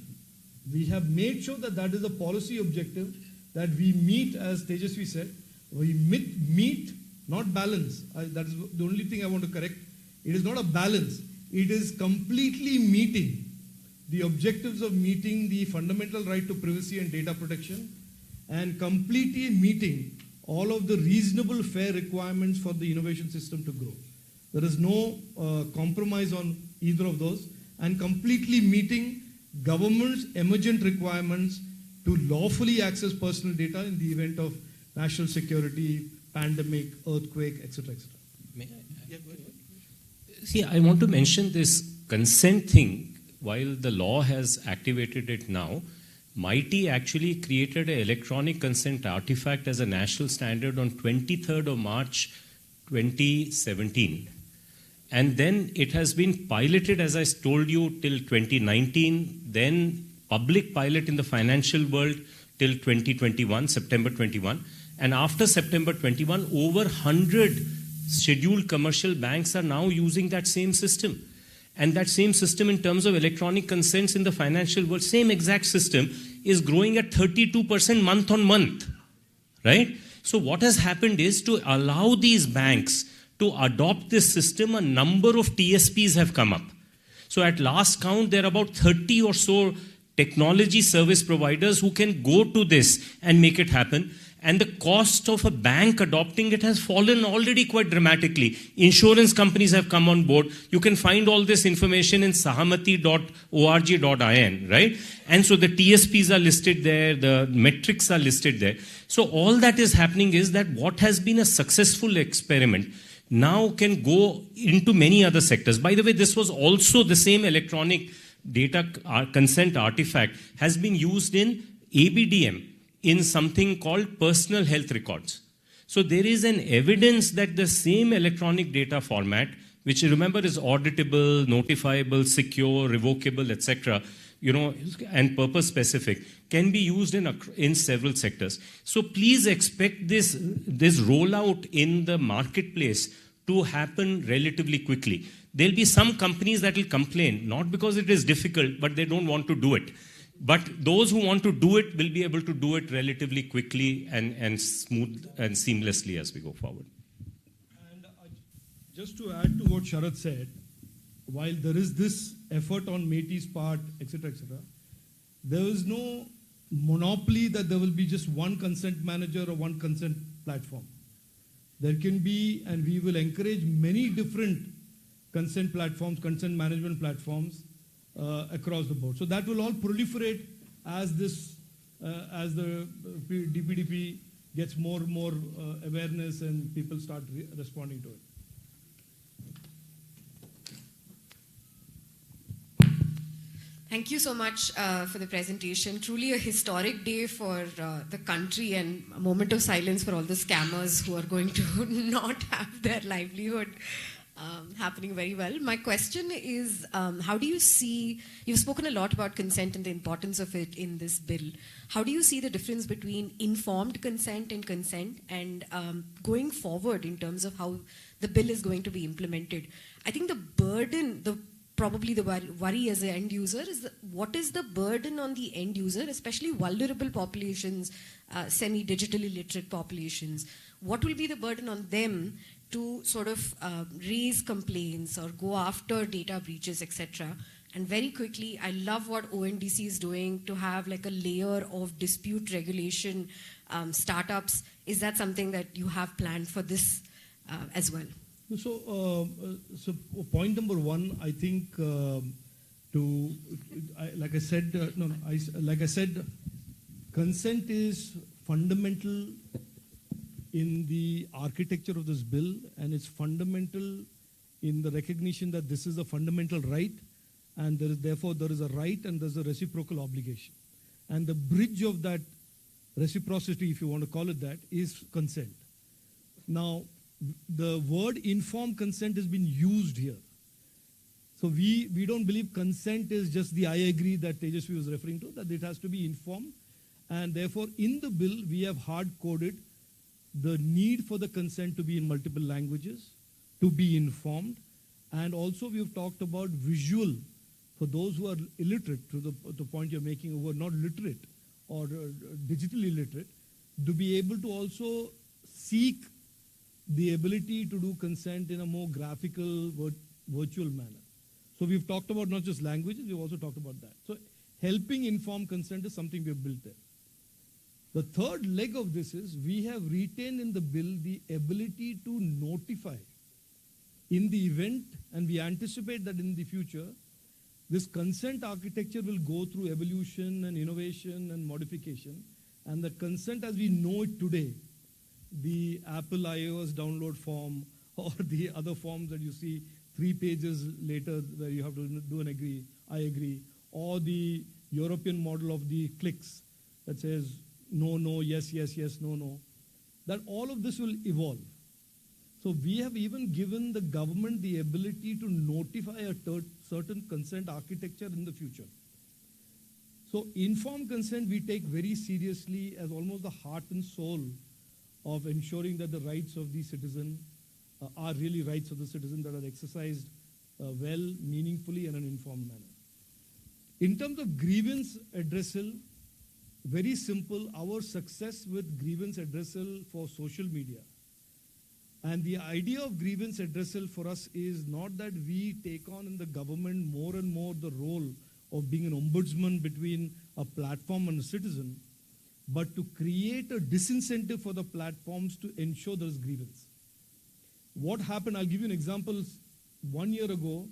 We have made sure that that is a policy objective that we meet, as Tejasvi said. We meet, not balance. That is the only thing I want to correct. It is not a balance. It is completely meeting the objectives of meeting the fundamental right to privacy and data protection, and completely meeting all of the reasonable, fair requirements for the innovation system to grow. There is no compromise on either of those, and completely meeting government's emergent requirements to lawfully access personal data in the event of national security, pandemic, earthquake, etc., etc. May I? Yeah, go ahead. See, I want to mention this consent thing. While the law has activated it now, MITI actually created an electronic consent artifact as a national standard on 23rd of March 2017. And then it has been piloted, as I told you, till 2019, then public pilot in the financial world till 2021, September 21. And after September 21, over 100 scheduled commercial banks are now using that same system. And that same system in terms of electronic consents in the financial world, same exact system, is growing at 32% month on month, right? So what has happened is, to allow these banks to adopt this system, a number of TSPs have come up. So at last count, there are about 30 or so technology service providers who can go to this and make it happen. And the cost of a bank adopting it has fallen already quite dramatically. Insurance companies have come on board. You can find all this information in sahamati.org.in, right? And so the TSPs are listed there, the metrics are listed there. So all that is happening is that what has been a successful experiment now can go into many other sectors. By the way, this was also the same electronic data consent artifact has been used in ABDM, in something called personal health records. So there is an evidence that the same electronic data format, which remember is auditable, notifiable, secure, revocable, etc., and purpose specific, can be used in several sectors. So please expect this rollout in the marketplace to happen relatively quickly. There'll be some companies that will complain, not because it is difficult, but they don't want to do it. But those who want to do it will be able to do it relatively quickly and smooth and seamlessly as we go forward. And just to add to what Sharad said, while there is this effort on MeitY's part, etc., there is no monopoly that there will be just one consent manager or one consent platform. There can be, and we will encourage many different consent platforms, consent management platforms across the board. So that will all proliferate as as the DPDP gets more and more awareness and people start responding to it. Thank you so much for the presentation. Truly a historic day for the country, and a moment of silence for all the scammers who are going to not have their livelihood happening very well. My question is, how do you see, you've spoken a lot about consent and the importance of it in this bill. How do you see the difference between informed consent and going forward in terms of how the bill is going to be implemented? I think the burden, probably the worry as an end user is what is the burden on the end user, especially vulnerable populations, semi-digitally literate populations. What will be the burden on them to sort of raise complaints or go after data breaches, etc.? And very quickly, I love what ONDC is doing to have like a layer of dispute regulation startups. Is that something that you have planned for this as well? So point number one, I think like I said, consent is fundamental in the architecture of this bill, and it's fundamental in the recognition that this is a fundamental right, and therefore there is a right and there's a reciprocal obligation. And the bridge of that reciprocity, if you want to call it that, is consent. Now, the word informed consent has been used here. So we don't believe consent is just the I agree that Tejasvi was referring to, that it has to be informed. And therefore, in the bill, we have hard-coded the need for the consent to be in multiple languages, to be informed. And also, we've talked about visual for those who are illiterate, to the point you're making, who are not literate or digitally literate, to be able to also seek the ability to do consent in a more graphical, virtual manner. So we've talked about not just languages, we've also talked about that. So helping inform consent is something we've built there. The third leg of this is we have retained in the bill the ability to notify in the event, and we anticipate that in the future, this consent architecture will go through evolution and innovation and modification, and the consent as we know it today, the Apple iOS download form or the other forms that you see 3 pages later where you have to do an agree, I agree, or the European model of the clicks that says no, no, yes, yes, yes, no, no, that all of this will evolve. So we have even given the government the ability to notify a certain consent architecture in the future. So informed consent we take very seriously as almost the heart and soul of ensuring that the rights of the citizen are really rights of the citizen that are exercised well, meaningfully, in an informed manner. In terms of grievance addressal, very simple, our success with grievance addressal for social media. And the idea of grievance addressal for us is not that we take on in the government more and more the role of being an ombudsman between a platform and a citizen, but to create a disincentive for the platforms to ensure there's grievance. What happened, I'll give you an example. 1 year ago,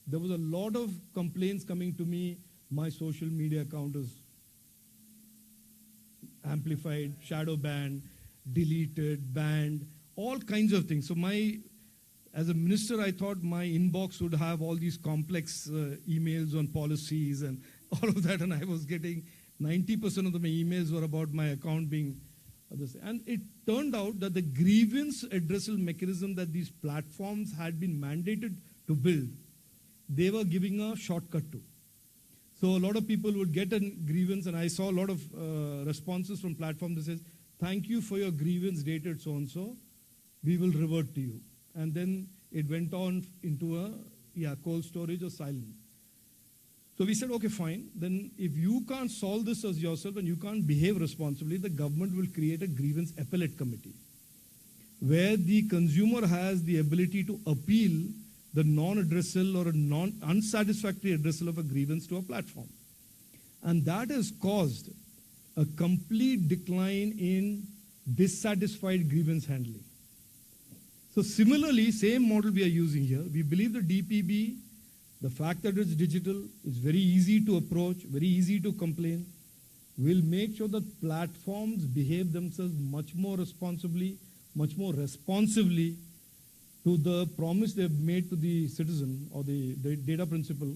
there was a lot of complaints coming to me, my social media account is amplified, shadow banned, deleted, banned, all kinds of things. So as a minister, I thought my inbox would have all these complex emails on policies and all of that, and I was getting 90% of my emails were about my account being others. And it turned out that the grievance addressal mechanism that these platforms had been mandated to build, they were giving a shortcut to. So a lot of people would get a grievance, and I saw a lot of responses from platforms that says, thank you for your grievance dated so-and-so, we will revert to you. And then it went on into a cold storage or silent. So we said, okay, fine. Then if you can't solve this as yourself and you can't behave responsibly, the government will create a grievance appellate committee where the consumer has the ability to appeal the non-addressal or a unsatisfactory addressal of a grievance to a platform. And that has caused a complete decline in dissatisfied grievance handling. So similarly, same model we are using here. We believe the DPB, the fact that it's digital, it's very easy to approach, very easy to complain, will make sure that platforms behave themselves much more responsibly, much more responsively to the promise they've made to the citizen or the data principal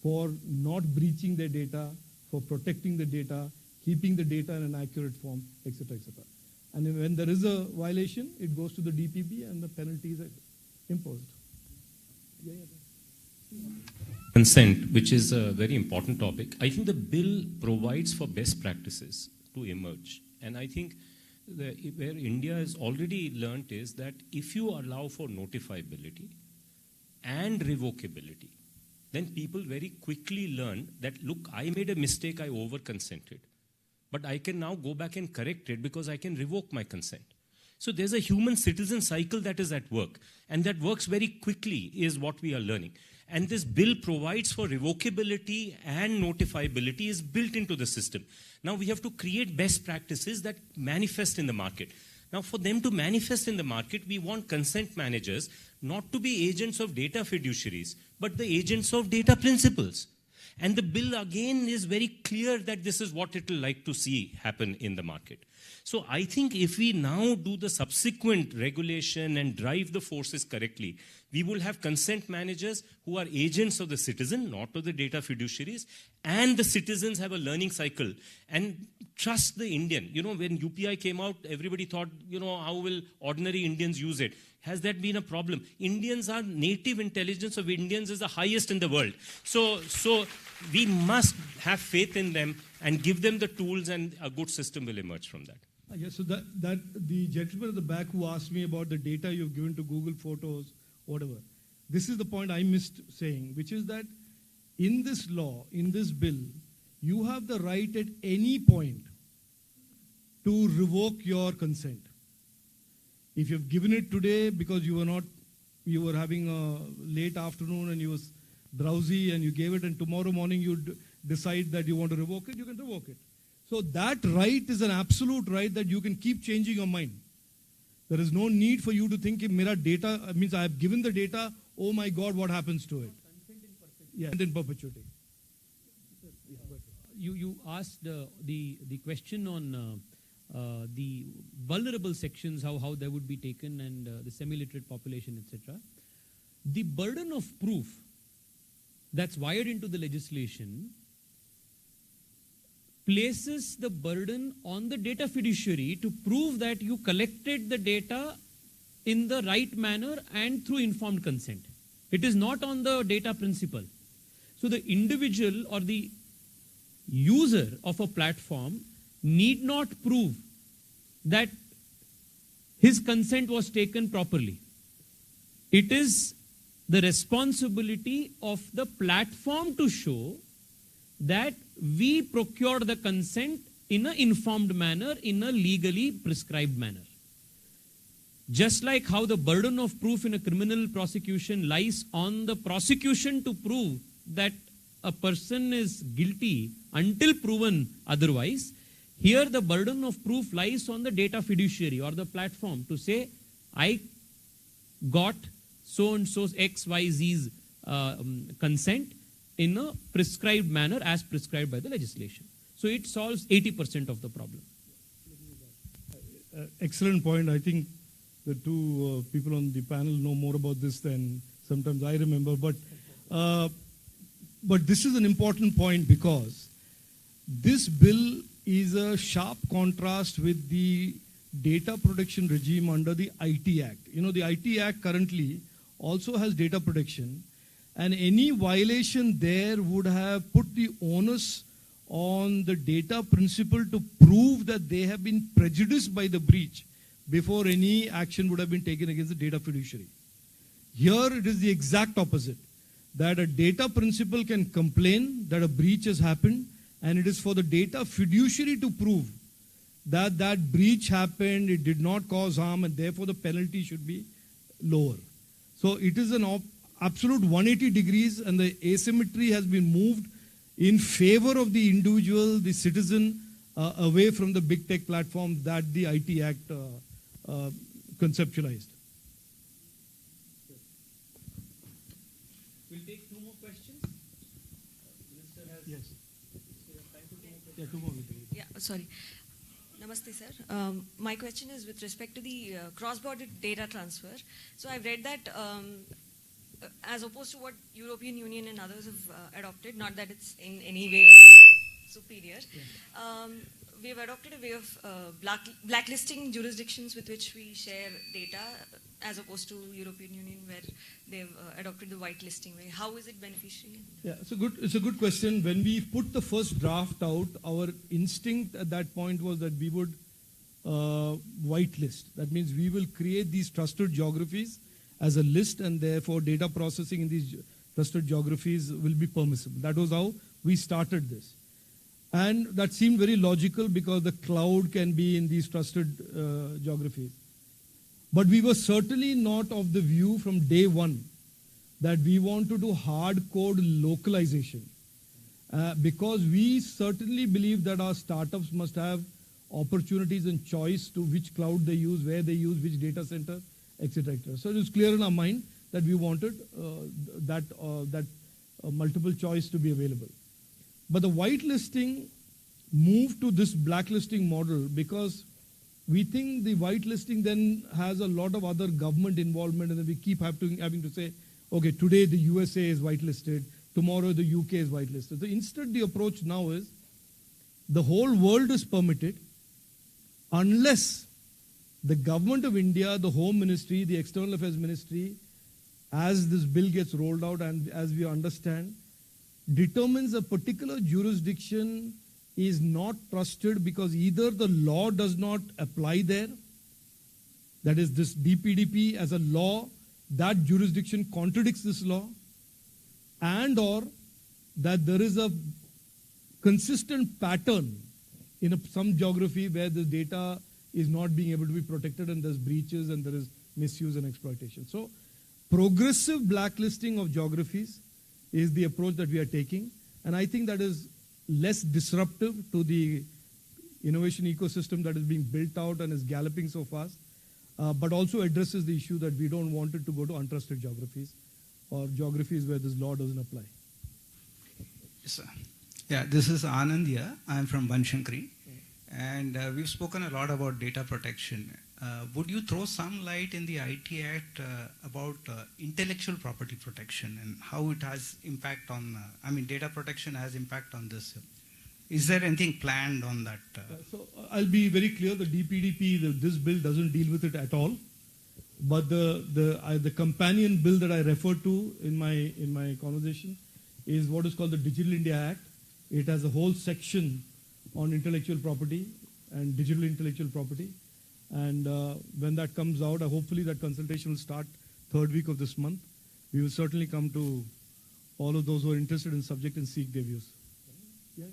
for not breaching their data, for protecting the data, keeping the data in an accurate form, etc., etc. And when there is a violation, it goes to the DPB and the penalties are imposed. Consent, which is a very important topic. I think the bill provides for best practices to emerge. And I think where India has already learnt is that if you allow for notifiability and revocability, then people very quickly learn that, look, I made a mistake, I over-consented. But I can now go back and correct it because I can revoke my consent. So there's a human citizen cycle that is at work. And that works very quickly is what we are learning. And this bill provides for revocability and notifiability is built into the system. Now we have to create best practices that manifest in the market. Now for them to manifest in the market, we want consent managers not to be agents of data fiduciaries, but the agents of data principals. And the bill again is very clear that this is what it will like to see happen in the market. So I think if we now do the subsequent regulation and drive the forces correctly, we will have consent managers who are agents of the citizen, not of the data fiduciaries, and the citizens have a learning cycle. And trust the Indian. You know, when UPI came out, everybody thought, you know, how will ordinary Indians use it? Has that been a problem? Indians are, native intelligence of Indians is the highest in the world. So we must have faith in them and give them the tools, and a good system will emerge from that. Yes, so that the gentleman at the back who asked me about the data you've given to Google Photos, whatever, this is the point I missed saying, which is that in this law, in this bill, you have the right at any point to revoke your consent. If you've given it today because you were having a late afternoon and you was drowsy and you gave it, and tomorrow morning you decide that you want to revoke it, you can revoke it. So that right is an absolute right that you can keep changing your mind. There is no need for you to think, if mera data, means I have given the data, oh my God, what happens to it? Yeah, in perpetuity. You asked the question on the vulnerable sections, how they would be taken, and the semi-literate population, etc. The burden of proof that's wired into the legislation places the burden on the data fiduciary to prove that you collected the data in the right manner and through informed consent. It is not on the data principal. So the individual or the user of a platform need not prove that his consent was taken properly. It is the responsibility of the platform to show that we procured the consent in an informed manner, in a legally prescribed manner. Just like how the burden of proof in a criminal prosecution lies on the prosecution to prove that a person is guilty until proven otherwise, here the burden of proof lies on the data fiduciary or the platform to say, I got so-and-so's XYZ's consent in a prescribed manner as prescribed by the legislation. So it solves 80% of the problem. Excellent point. I think the two people on the panel know more about this than sometimes I remember. But this is an important point because this bill is a sharp contrast with the data protection regime under the IT Act. You know, the IT Act currently also has data protection, and any violation there would have put the onus on the data principal to prove that they have been prejudiced by the breach before any action would have been taken against the data fiduciary. Here it is the exact opposite, that a data principal can complain that a breach has happened, and it is for the data fiduciary to prove that that breach happened, it did not cause harm, and therefore the penalty should be lower. So it is an absolute 180 degrees, and the asymmetry has been moved in favor of the individual, the citizen, away from the big tech platform that the IT Act conceptualized. We'll take two more questions. Minister has Yes. time for two more questions. Yeah, two more. Yeah, sorry. Namaste, sir. My question is with respect to the cross-border data transfer. So I've read that as opposed to what European Union and others have adopted, not that it's in any way superior, we have adopted a way of blacklisting jurisdictions with which we share data as opposed to European Union where they've adopted the whitelisting way. How is it beneficial? Yeah, it's a good question. When we put the first draft out, our instinct at that point was that we would whitelist. That means we will create these trusted geographies as a list, and therefore data processing in these trusted geographies will be permissible. That was how we started this. And that seemed very logical because the cloud can be in these trusted geographies. But we were certainly not of the view from day one that we want to do hard-code localization. Because we certainly believe that our startups must have opportunities and choice to which cloud they use, where they use, which data center, etc. So it was clear in our mind that we wanted that multiple choice to be available. But the whitelisting moved to this blacklisting model because we think the whitelisting then has a lot of other government involvement, and then we keep having to say, okay, today the USA is whitelisted, tomorrow the UK is whitelisted. So instead the approach now is the whole world is permitted unless the government of India, the Home Ministry, the External Affairs Ministry, as this bill gets rolled out and as we understand, determines a particular jurisdiction is not trusted because either the law does not apply there, that is this DPDP as a law, that jurisdiction contradicts this law, and or that there is a consistent pattern in some geography where the data is not being able to be protected and there's breaches and there is misuse and exploitation. So progressive blacklisting of geographies is the approach that we are taking, and I think that is less disruptive to the innovation ecosystem that is being built out and is galloping so fast, but also addresses the issue that we don't want it to go to untrusted geographies or geographies where this law doesn't apply. Yes, sir. Yeah, this is Anand here. I'm from Banshankari, and we've spoken a lot about data protection. Would you throw some light in the IT Act about intellectual property protection and how it has impact on, data protection has impact on this? Is there anything planned on that? So I'll be very clear, the DPDP, this bill doesn't deal with it at all. But the companion bill that I referred to in my conversation is what is called the Digital India Act. It has a whole section on intellectual property and digital intellectual property. And when that comes out, hopefully that consultation will start third week of this month. We will certainly come to all of those who are interested in the subject and seek their views. Yeah.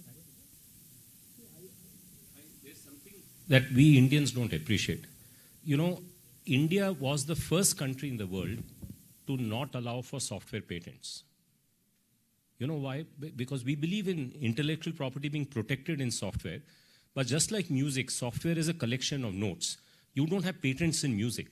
There's something that we Indians don't appreciate. You know, India was the first country in the world to not allow for software patents. You know why? Because we believe in intellectual property being protected in software. But just like music, software is a collection of notes. You don't have patents in music.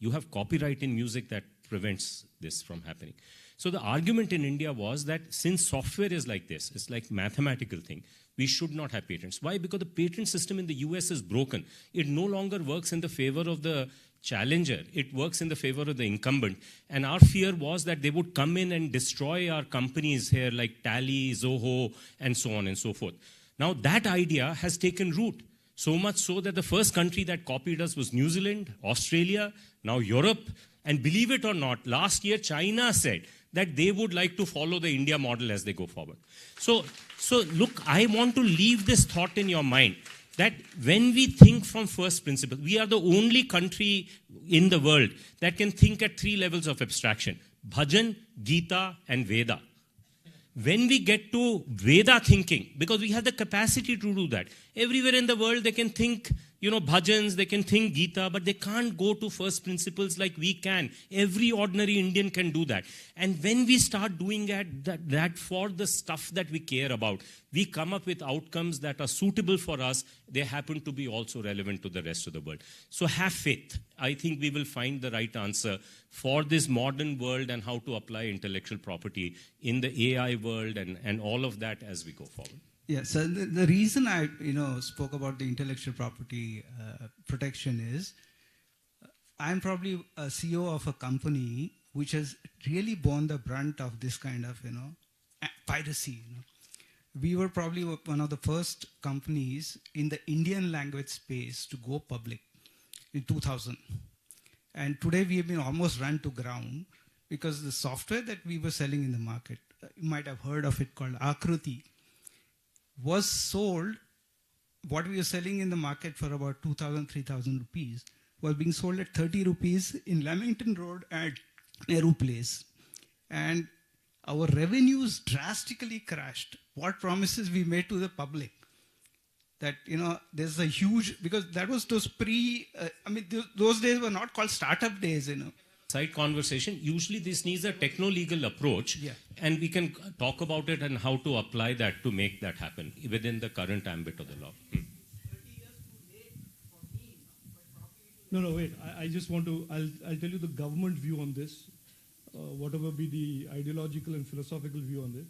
You have copyright in music that prevents this from happening. So the argument in India was that since software is like this, it's like mathematical thing, we should not have patents. Why? Because the patent system in the US is broken. It no longer works in the favor of the challenger. It works in the favor of the incumbent. And our fear was that they would come in and destroy our companies here like Tally, Zoho, and so on and so forth. Now that idea has taken root, so much so that the first country that copied us was New Zealand, Australia, now Europe, and believe it or not, last year China said that they would like to follow the India model as they go forward. So look, I want to leave this thought in your mind that when we think from first principles, we are the only country in the world that can think at 3 levels of abstraction: Bhajan, Gita, and Veda. When we get to Veda thinking, because we have the capacity to do that, everywhere in the world they can think, bhajans, they can think Gita, but they can't go to first principles like we can. Every ordinary Indian can do that. And when we start doing that for the stuff that we care about, we come up with outcomes that are suitable for us. They happen to be also relevant to the rest of the world. So have faith. I think we will find the right answer for this modern world and how to apply intellectual property in the AI world and all of that as we go forward. Yeah, so the reason I spoke about the intellectual property protection is I'm probably a CEO of a company which has really borne the brunt of this kind of piracy. We were probably one of the first companies in the Indian language space to go public in 2000. And today we have been almost run to ground because the software that we were selling in the market, you might have heard of it, called Akruti, was sold. What we were selling in the market for about 2,000, 3,000 rupees was being sold at 30 rupees in Lamington Road at Nehru Place. And our revenues drastically crashed. What promises we made to the public? That, there's a huge, because that was those those days were not called startup days, Side conversation, usually this needs a techno-legal approach, and we can talk about it and how to apply that to make that happen within the current ambit of the law. No, wait. I just want to, I'll tell you the government view on this, whatever be the ideological and philosophical view on this.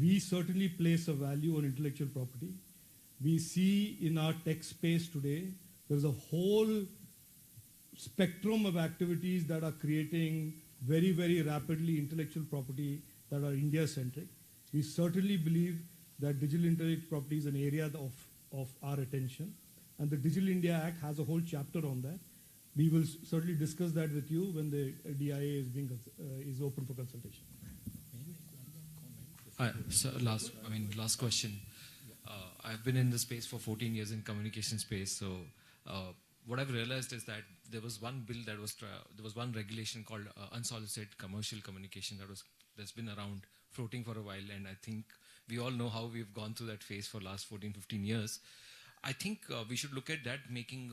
We certainly place a value on intellectual property. We see in our tech space today, there's a whole spectrum of activities that are creating very, very rapidly intellectual property that are India-centric. We certainly believe that digital intellectual property is an area of our attention. And the Digital India Act has a whole chapter on that. We will certainly discuss that with you when the DIA is open for consultation. So last question. I've been in the space for 14 years in communication space. So what I've realized is that there was one bill there was one regulation called unsolicited commercial communication that's been around floating for a while, and I think we all know how we've gone through that phase for the last 14-15 years. I think we should look at that, making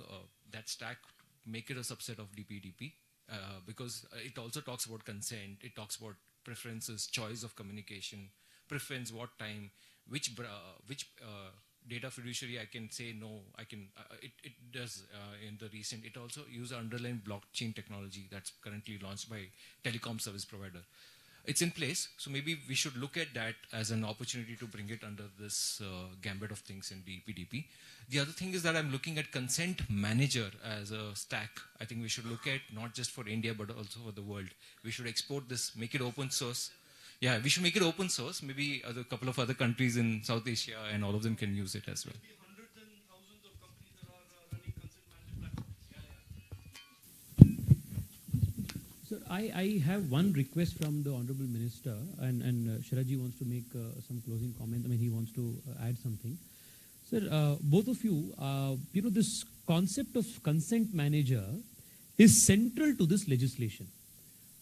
that stack, make it a subset of DPDP, because it also talks about consent, it talks about preferences, choice of communication, preference, what time, which data fiduciary I can say no, it does in the recent, it also uses underlying blockchain technology that's currently launched by telecom service provider. It's in place, so maybe we should look at that as an opportunity to bring it under this gambit of things in DPDP. The other thing is that I'm looking at consent manager as a stack. I think we should look at not just for India but also for the world. We should export this, make it open source. Yeah, we should make it open source. Maybe a couple of other countries in South Asia and all of them can use it as well. Hundreds and thousands of companies that are running consent management platforms. Sir, I have one request from the Honorable Minister, and Sharadji wants to make some closing comment. I mean, he wants to add something. Sir, both of you, this concept of consent manager is central to this legislation,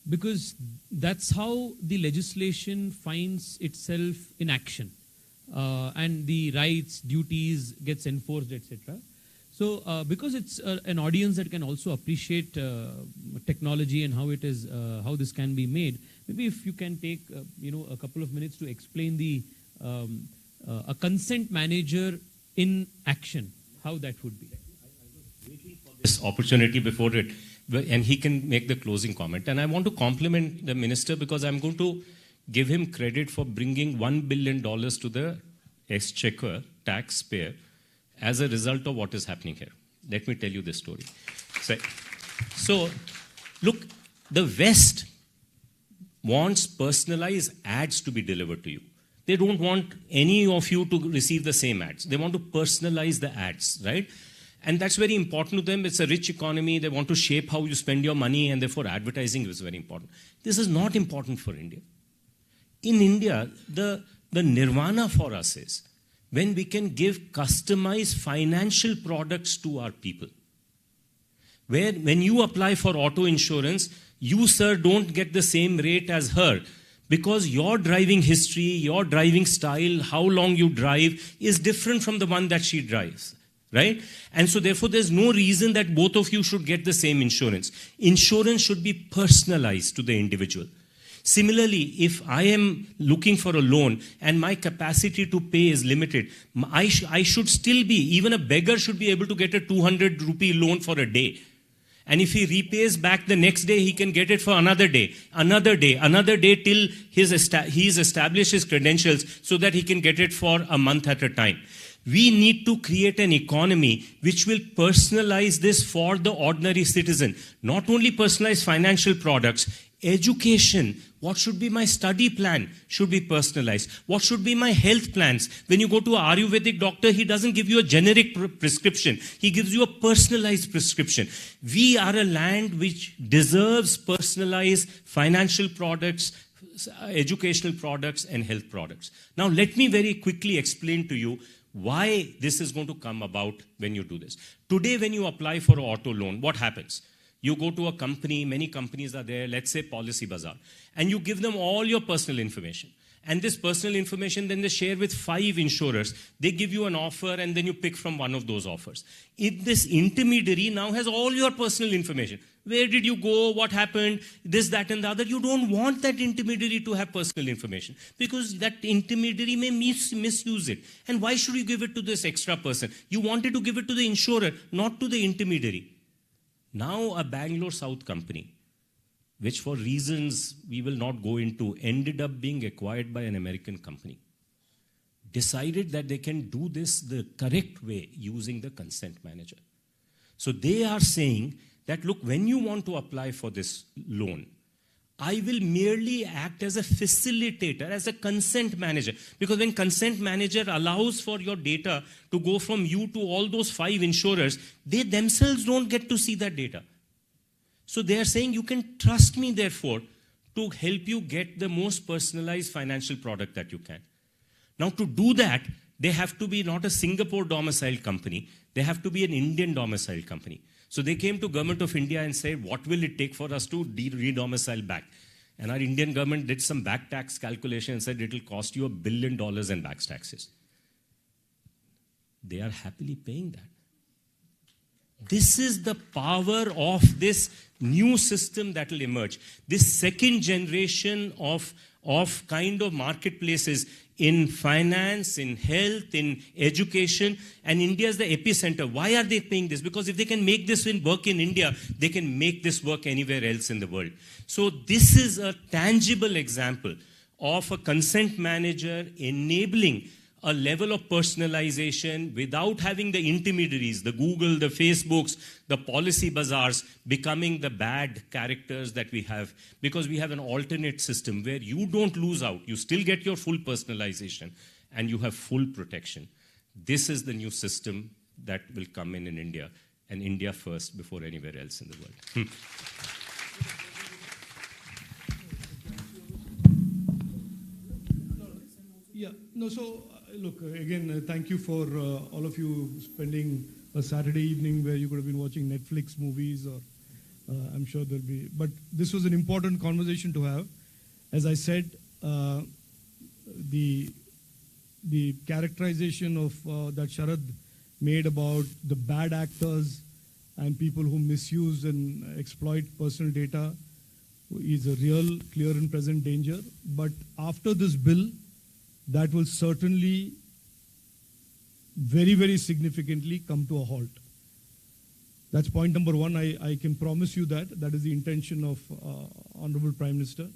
because that's how the legislation finds itself in action, and the rights, duties gets enforced, etc. So, because it's an audience that can also appreciate technology and how it is, how this can be made, maybe if you can take, a couple of minutes to explain the a consent manager in action, how that would be. This opportunity before it, and he can make the closing comment. And I want to compliment the minister because I'm going to give him credit for bringing $1 billion to the exchequer, taxpayer, as a result of what is happening here. Let me tell you this story. So look, the West wants personalized ads to be delivered to you. They don't want any of you to receive the same ads. They want to personalize the ads, right? And that's very important to them. It's a rich economy. They want to shape how you spend your money, and therefore advertising is very important. This is not important for India. In India, the nirvana for us is when we can give customized financial products to our people. Where when you apply for auto insurance, you, sir, don't get the same rate as her, because your driving history, your driving style, how long you drive is different from the one that she drives, right? And so therefore there's no reason that both of you should get the same insurance. Insurance should be personalized to the individual. Similarly, if I am looking for a loan and my capacity to pay is limited, I should still be, even a beggar should be able to get a 200 rupee loan for a day. And if he repays back the next day, he can get it for another day, another day till he's established his credentials so that he can get it for a month at a time. We need to create an economy which will personalize this for the ordinary citizen. Not only personalize financial products, education. What should be my study plan should be personalized. What should be my health plans? When you go to an Ayurvedic doctor, he doesn't give you a generic prescription. He gives you a personalized prescription. We are a land which deserves personalized financial products, educational products, and health products. Now, let me very quickly explain to you why this is going to come about when you do this. Today, when you apply for an auto loan, what happens? You go to a company, many companies are there, let's say Policy Bazaar, and you give them all your personal information. And this personal information, then they share with 5 insurers. They give you an offer, and then you pick from one of those offers. If this intermediary now has all your personal information, where did you go, what happened, this, that, and the other, you don't want that intermediary to have personal information, because that intermediary may misuse it. And why should you give it to this extra person? You wanted to give it to the insurer, not to the intermediary. Now a Bangalore South company, which for reasons we will not go into, ended up being acquired by an American company, decided that they can do this the correct way using the consent manager. So they are saying that, look, when you want to apply for this loan, I will merely act as a facilitator, as a consent manager. Because when consent manager allows for your data to go from you to all those 5 insurers, they themselves don't get to see that data. So they are saying you can trust me, therefore, to help you get the most personalized financial product that you can. Now, to do that, they have to be not a Singapore domiciled company. They have to be an Indian domiciled company. So they came to Government of India and said, what will it take for us to re-domicile back? And our Indian government did some back tax calculation and said it will cost you $1 billion in back taxes. They are happily paying that. This is the power of this new system that will emerge. This second generation of kind of marketplaces in finance, in health, in education, and India is the epicenter. Why are they paying this? Because if they can make this work in India, they can make this work anywhere else in the world. So this is a tangible example of a consent manager enabling a level of personalization without having the intermediaries, the Google, the Facebooks, the Policy Bazaars becoming the bad characters that we have, because we have an alternate system where you don't lose out. You still get your full personalization and you have full protection. This is the new system that will come in India, and India first before anywhere else in the world. Yeah, no, so look, again, thank you for all of you spending a Saturday evening where you could have been watching Netflix movies, or I'm sure there'll be, but this was an important conversation to have. As I said, the characterization of that Sharad made about the bad actors and people who misuse and exploit personal data is a real, clear and present danger. But after this bill, that will certainly very, very significantly come to a halt. That's point number one. I can promise you that. That is the intention of Honorable Prime Minister,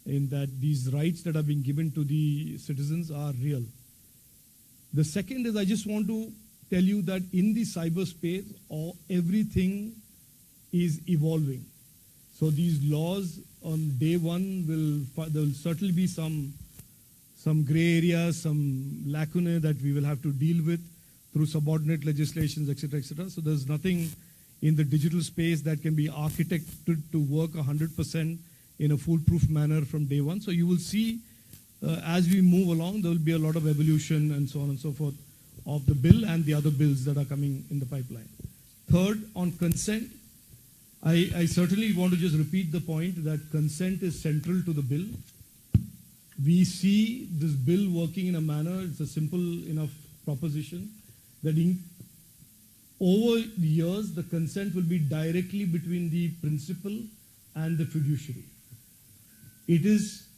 in that these rights that are being given to the citizens are real. The second is, I just want to tell you that in the cyberspace, everything is evolving. So these laws on day one there will certainly be some some gray areas, some lacunae that we will have to deal with through subordinate legislations, etc., etc. So there's nothing in the digital space that can be architected to work 100% in a foolproof manner from day one. So you will see as we move along, there will be a lot of evolution and so on and so forth of the bill and the other bills that are coming in the pipeline. Third, on consent, I certainly want to just repeat the point that consent is central to the bill. We see this bill working in a manner, it's a simple enough proposition, that over the years, the consent will be directly between the principal and the fiduciary. It is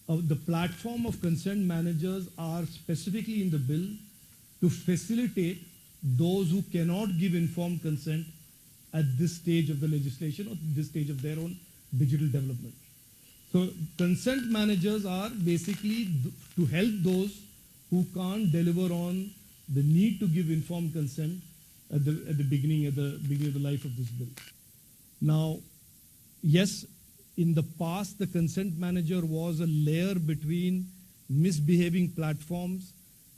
the platform of consent managers are specifically in the bill to facilitate those who cannot give informed consent at this stage of the legislation or this stage of their own digital development. So consent managers are basically to help those who can't deliver on the need to give informed consent at the beginning of the life of this bill. Now, yes, in the past, the consent manager was a layer between misbehaving platforms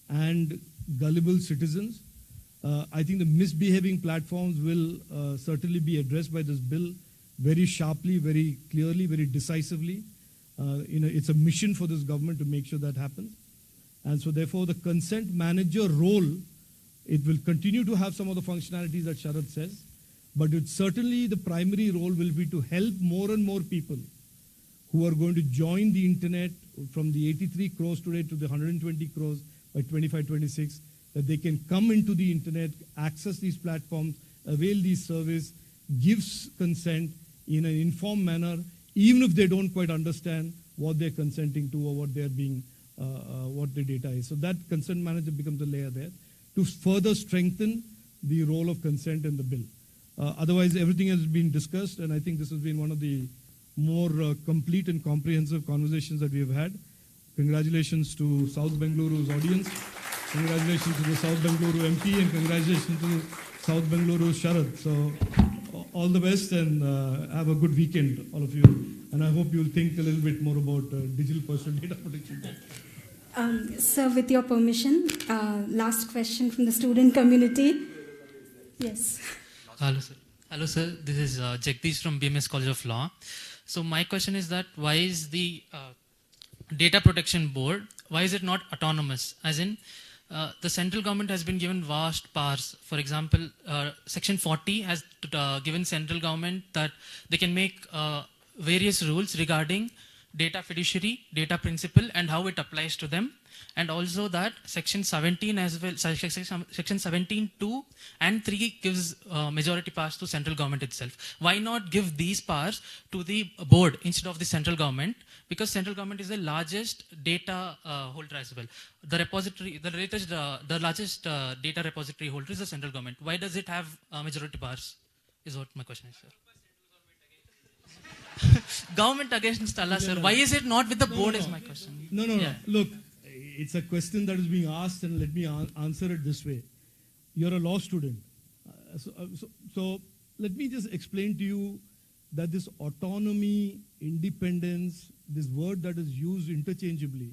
and gullible citizens. I think the misbehaving platforms will certainly be addressed by this bill very sharply, very clearly, very decisively. It's a mission for this government to make sure that happens. And so therefore the consent manager role, it will continue to have some of the functionalities that Sharad says, but it certainly the primary role will be to help more and more people who are going to join the internet from the 83 crores today to the 120 crores by 25-26, that they can come into the internet, access these platforms, avail these services, gives consent in an informed manner, even if they don't quite understand what they're consenting to or what they're being, what the data is. So that consent manager becomes a layer there to further strengthen the role of consent in the bill. Otherwise, everything has been discussed, and I think this has been one of the more complete and comprehensive conversations that we have had. Congratulations to South Bengaluru's audience. Congratulations to the South Bengaluru MP, and congratulations to South Bengaluru's Sharad. So all the best, and have a good weekend, all of you. And I hope you'll think a little bit more about digital personal data protection. Sir, with your permission, last question from the student community. Yes. Hello, sir. Hello, sir. This is Jagdish from BMS College of Law. So my question is that why is the Data Protection Board, why is it not autonomous? As in, the central government has been given vast powers. For example, Section 40 has given central government that they can make various rules regarding data fiduciary, data principle, and how it applies to them. And also that Section 17 as well, Section 17 2 and 3 gives majority powers to central government itself. Why not give these powers to the board instead of the central government? Because central government is the largest data holder as well. The repository, the largest data repository holder is the central government. Why does it have majority powers? Is what my question is, sir. Government against Allah, sir. Why is it not with the board is my question. No. Look, it's a question that is being asked, and let me answer it this way. You're a law student. So let me just explain to you that this autonomy, independence, this word that is used interchangeably,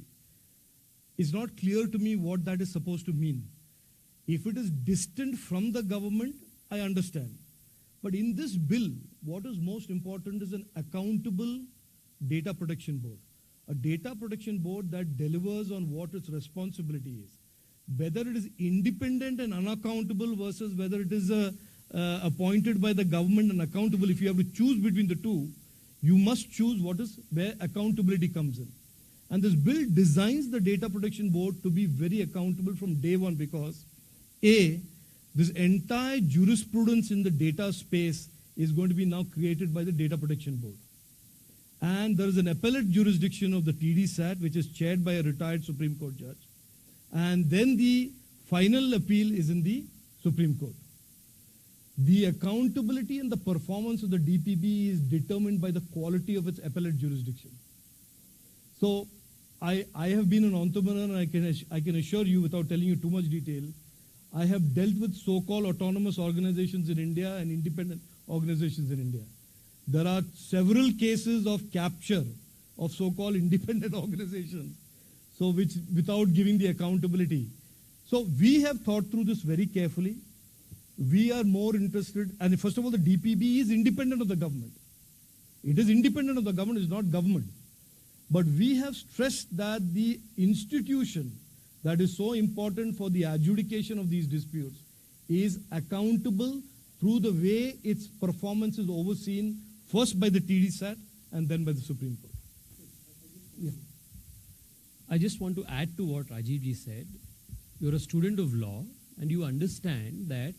is not clear to me what that is supposed to mean. If it is distant from the government, I understand. But in this bill, what is most important is an accountable data protection board. A data protection board that delivers on what its responsibility is. Whether it is independent and unaccountable versus whether it is appointed by the government and accountable, if you have to choose between the two, you must choose where accountability comes in. And this bill designs the data protection board to be very accountable from day one because A, this entire jurisprudence in the data space is going to be now created by the Data Protection Board. And there is an appellate jurisdiction of the TDSAT, which is chaired by a retired Supreme Court judge. And then the final appeal is in the Supreme Court. The accountability and the performance of the DPB is determined by the quality of its appellate jurisdiction. So I have been an entrepreneur, and I can assure you, without telling you too much detail, I have dealt with so-called autonomous organizations in India and independent organizations in India. There are several cases of capture of so-called independent organizations. So which, without giving the accountability. So we have thought through this very carefully. We are more interested, and first of all, the DPB is independent of the government. It is independent of the government, it's not government. But we have stressed that the institution that is so important for the adjudication of these disputes is accountable through the way its performance is overseen, first by the TDSAT and then by the Supreme Court. Yeah. I just want to add to what Rajeev ji said. You're a student of law and you understand that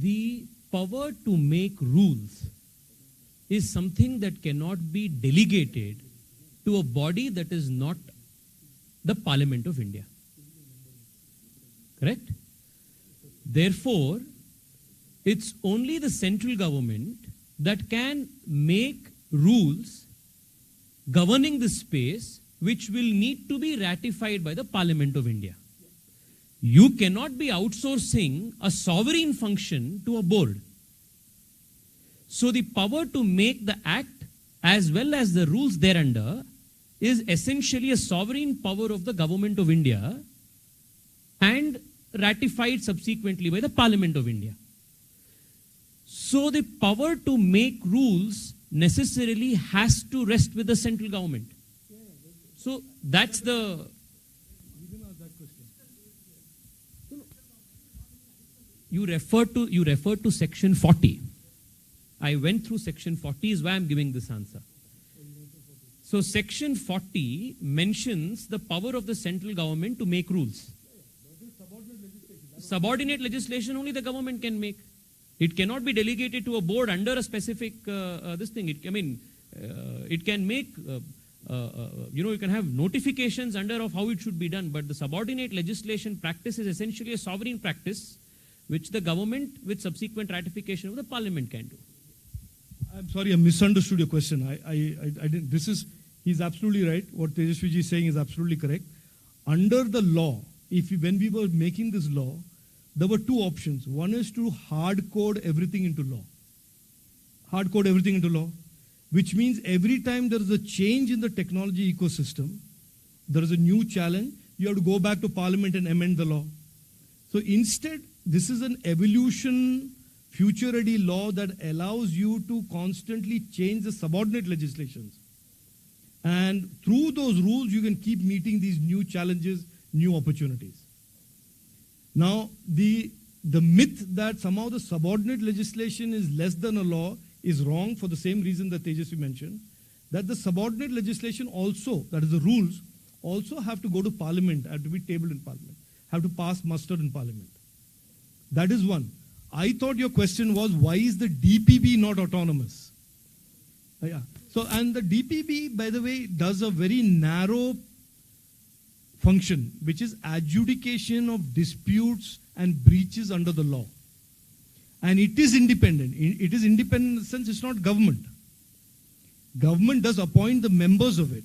the power to make rules is something that cannot be delegated to a body that is not the Parliament of India. Correct? Therefore, it's only the central government that can make rules governing the space which will need to be ratified by the Parliament of India. You cannot be outsourcing a sovereign function to a board. So the power to make the act as well as the rules thereunder is essentially a sovereign power of the government of India and ratified subsequently by the Parliament of India. So the power to make rules necessarily has to rest with the central government. So that's the... You referred to section 40. I went through section 40 is why I'm giving this answer. So section 40 mentions the power of the central government to make rules. Subordinate legislation only the government can make. It cannot be delegated to a board under a specific this thing. It can make, you can have notifications under of how it should be done, but the subordinate legislation practice is essentially a sovereign practice which the government with subsequent ratification of the parliament can do. I'm sorry, I misunderstood your question. I didn't. He's absolutely right. What Tejaswiji is saying is absolutely correct. Under the law, when we were making this law, there were two options. One is to hard code everything into law. Hard code everything into law, which means every time there is a change in the technology ecosystem, there is a new challenge, you have to go back to Parliament and amend the law. So instead, this is an evolution, future-ready law that allows you to constantly change the subordinate legislations. And through those rules, you can keep meeting these new challenges, new opportunities. Now, the myth that somehow the subordinate legislation is less than a law is wrong for the same reason that Tejasvi mentioned, that the subordinate legislation also, that is the rules, also have to go to Parliament, have to be tabled in Parliament, have to pass muster in Parliament. That is one. I thought your question was, why is the DPB not autonomous? Yeah. So, and the DPB, by the way, does a very narrow function, which is adjudication of disputes and breaches under the law. And it is independent. It is independent in the sense it's not government. Government does appoint the members of it.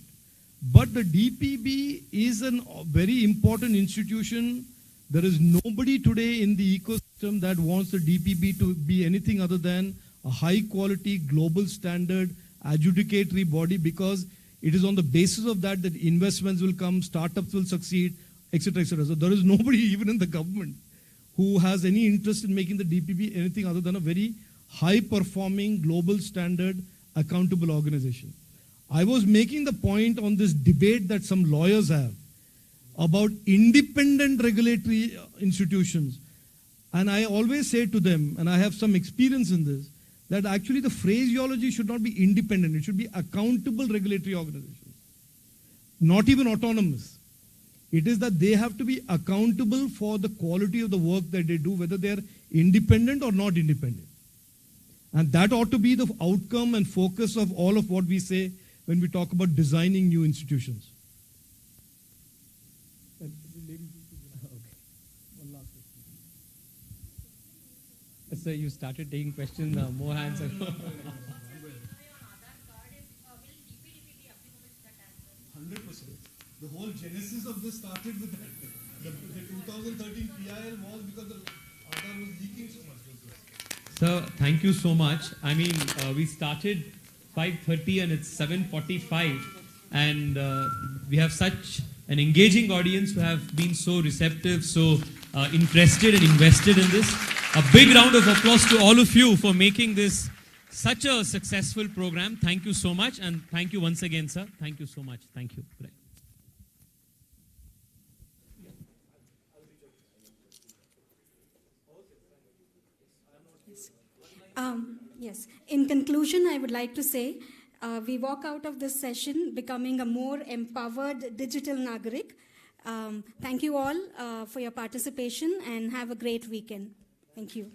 But the DPB is a very important institution. There is nobody today in the ecosystem that wants the DPB to be anything other than a high quality, global standard, adjudicatory body, because it is on the basis of that that investments will come, startups will succeed, etc., etc. So there is nobody even in the government who has any interest in making the DPB anything other than a very high-performing, global standard, accountable organization. I was making the point on this debate that some lawyers have about independent regulatory institutions. And I always say to them, and I have some experience in this, that actually the phraseology should not be independent. It should be accountable regulatory organizations, not even autonomous. It is that they have to be accountable for the quality of the work that they do, whether they are independent or not independent. And that ought to be the outcome and focus of all of what we say when we talk about designing new institutions. So you started taking questions, more hands. 100%. The whole genesis of this started with that. The 2013 PIL was because the Aadhaar was leaking so much. Sir, thank you so much. I mean, we started 5:30 and it's 7:45, and we have such an engaging audience who have been so receptive, so interested and invested in this. A big round of applause to all of you for making this such a successful program. Thank you so much, and thank you once again, sir. Thank you so much. Thank you. Yes. In conclusion, I would like to say we walk out of this session becoming a more empowered digital Nagarik. Thank you all for your participation and have a great weekend. Thank you.